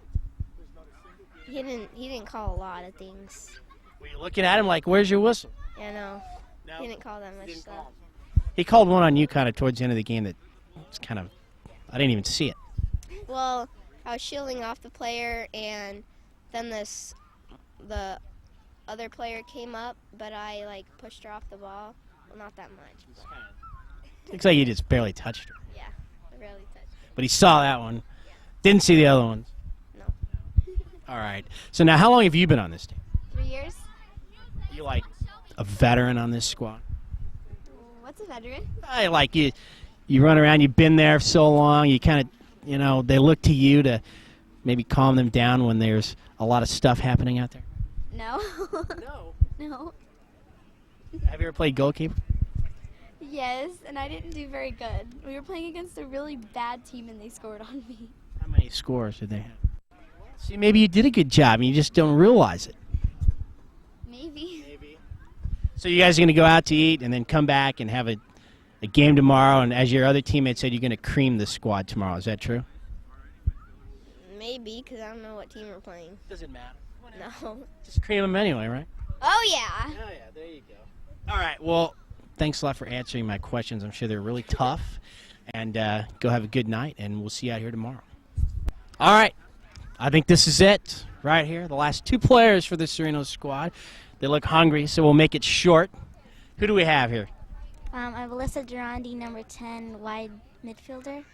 He didn't call a lot of things. Were you looking at him like, where's your whistle? Yeah, no. No. He didn't call that much stuff. He called one on you kind of towards the end of the game that was kind of, I didn't even see it. Well, I was shielding off the player, and then the other player came up, but I like pushed her off the ball. Well, not that much. But Looks like you just barely touched her. yeah, I barely touched her. But he saw that one. Didn't see the other ones. No. All right. So now how long have you been on this team? 3 years? You like a veteran on this squad? What's a veteran? I like you. You run around. You've been there so long. You kind of, they look to you to maybe calm them down when there's a lot of stuff happening out there. No. No. No. Have you ever played goalkeeper? Yes, and I didn't do very good. We were playing against a really bad team, and they scored on me. How many scores did they have? See, maybe you did a good job and you just don't realize it. Maybe. So you guys are going to go out to eat and then come back and have a game tomorrow, and as your other teammates said, you're going to cream the squad tomorrow. Is that true? Maybe, because I don't know what team we're playing. Doesn't matter. No. Just cream them anyway, right? Oh, yeah. Oh, yeah, there you go. All right, well, thanks a lot for answering my questions. I'm sure they're really tough. And go have a good night, and we'll see you out here tomorrow. All right, I think this is it right here. The last 2 players for the Sereno squad. They look hungry, so we'll make it short. Who do we have here? I'm Alyssa Durandi, number 10, wide midfielder.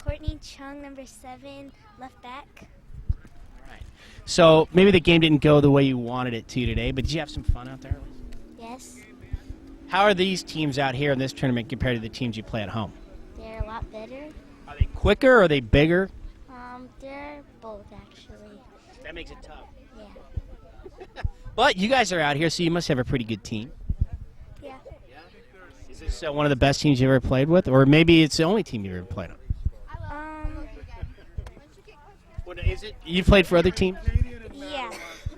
Courtney Chung, number 7, left back. All right. So maybe the game didn't go the way you wanted it to today, but did you have some fun out there? Yes, How are these teams out here in this tournament compared to the teams you play at home? they're a lot better. Are they quicker or are they bigger? They're both, actually. That makes it tough. Yeah. But you guys are out here, so you must have a pretty good team. Yeah. Is this one of the best teams you've ever played with? Or maybe it's the only team you've ever played on? What is it? You played for other teams? Yeah.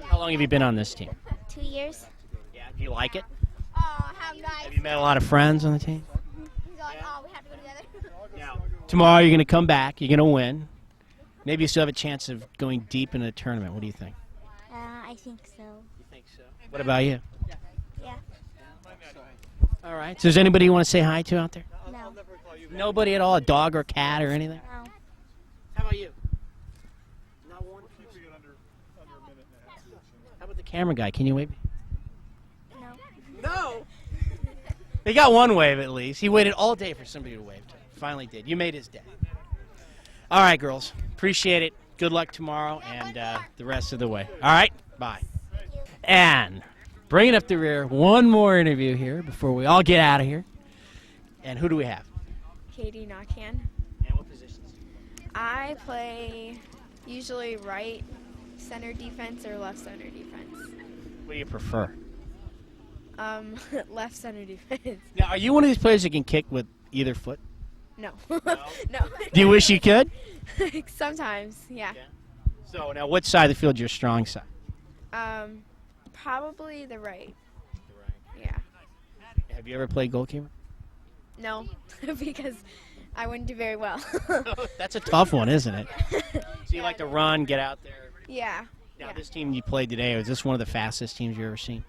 How long have you been on this team? 2 years. Yeah. Do you like it? Oh, how nice. Have you met a lot of friends on the team? He's like, oh, we have to go together. Now, tomorrow you're going to come back. You're going to win. Maybe you still have a chance of going deep in a tournament. What do you think? I think so. You think so? What about you? Yeah. All right. So, is there anybody you want to say hi to out there? No. Nobody at all? A dog or cat or anything? No. How about you? Not one? How about the camera guy? Can you wave? No. No. He got one wave at least. He waited all day for somebody to wave to him. Finally did. You made his day. All right, girls. Appreciate it. Good luck tomorrow and the rest of the way. All right? Bye. And bringing up the rear, one more interview here before we all get out of here. And who do we have? Katie Knockhand. And what positions? I play usually right center defense or left center defense. What do you prefer? Left center defense. Now, are you one of these players that can kick with either foot? No. No? No. Do you wish you could? Sometimes, yeah. So now, which side of the field is your strong side? Probably the right. Yeah. Have you ever played goalkeeper? No, because I wouldn't do very well. That's a tough one, isn't it? So you like to run, get out there. Yeah. Now, Yeah. this team you played today, is this one of the fastest teams you've ever seen?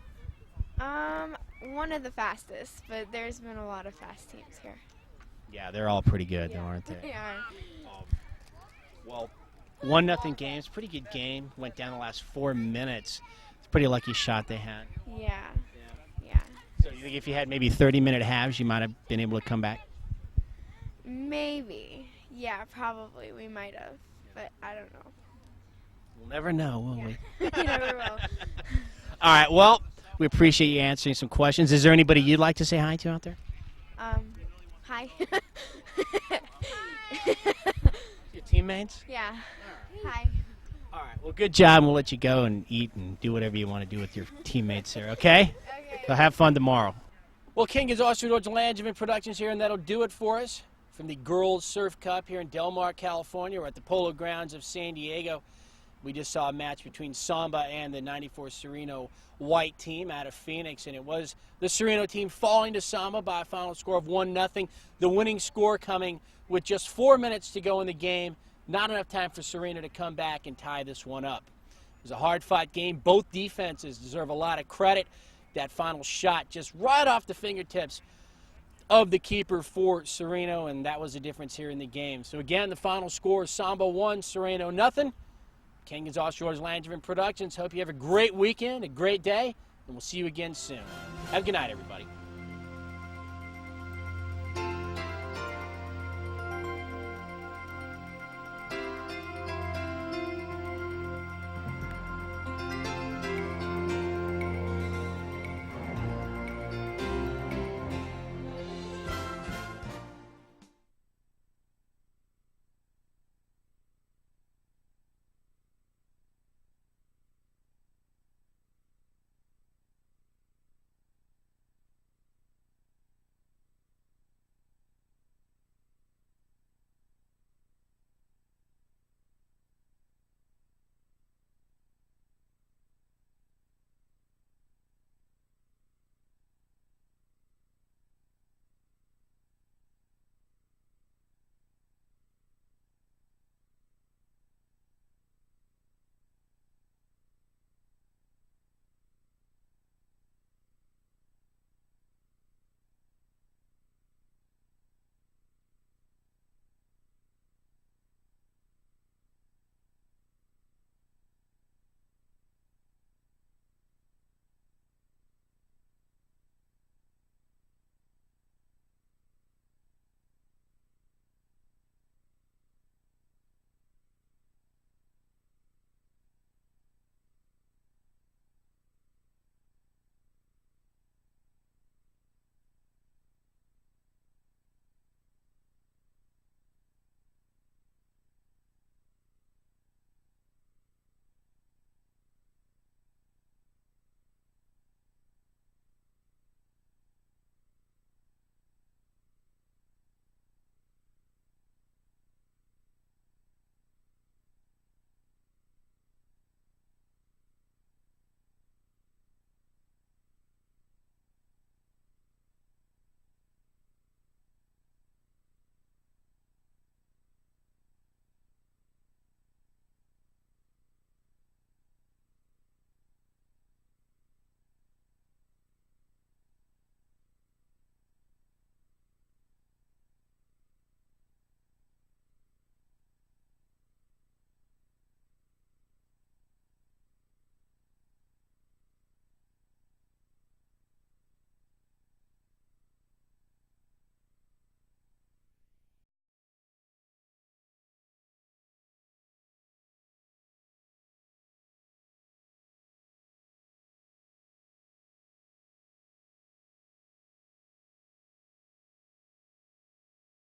One of the fastest, but there's been a lot of fast teams here. Yeah, they're all pretty good, though, aren't they? Yeah. Well, 1-0 game. It's a pretty good game. Went down the last 4 minutes. It's a pretty lucky shot they had. Yeah. Yeah. So you think if you had maybe 30-minute halves, you might have been able to come back? Maybe. Yeah, probably. We might have, but I don't know. We'll never know, will we? You never will. All right, well, we appreciate you answering some questions. Is there anybody you'd like to say hi to out there? Hi. Your teammates? Yeah. Hi. All right, well, good job, and we'll let you go and eat and do whatever you want to do with your teammates there, okay? Okay. So have fun tomorrow. Well, King is Austria Georgia Langevin Productions here, and that'll do it for us from the Girls Surf Cup here in Del Mar, California. We're at the Polo Grounds of San Diego. We just saw a match between Samba and the 94 Sereno white team out of Phoenix, and it was the Sereno team falling to Samba by a final score of 1-0. The winning score coming with just 4 minutes to go in the game. Not enough time for Sereno to come back and tie this one up. It was a hard-fought game. Both defenses deserve a lot of credit. That final shot just right off the fingertips of the keeper for Sereno, and that was the difference here in the game. So again, the final score is Samba 1, Sereno 0. Ken Gonzalez, George Langevin Productions. Hope you have a great weekend, a great day, and we'll see you again soon. Have a good night, everybody.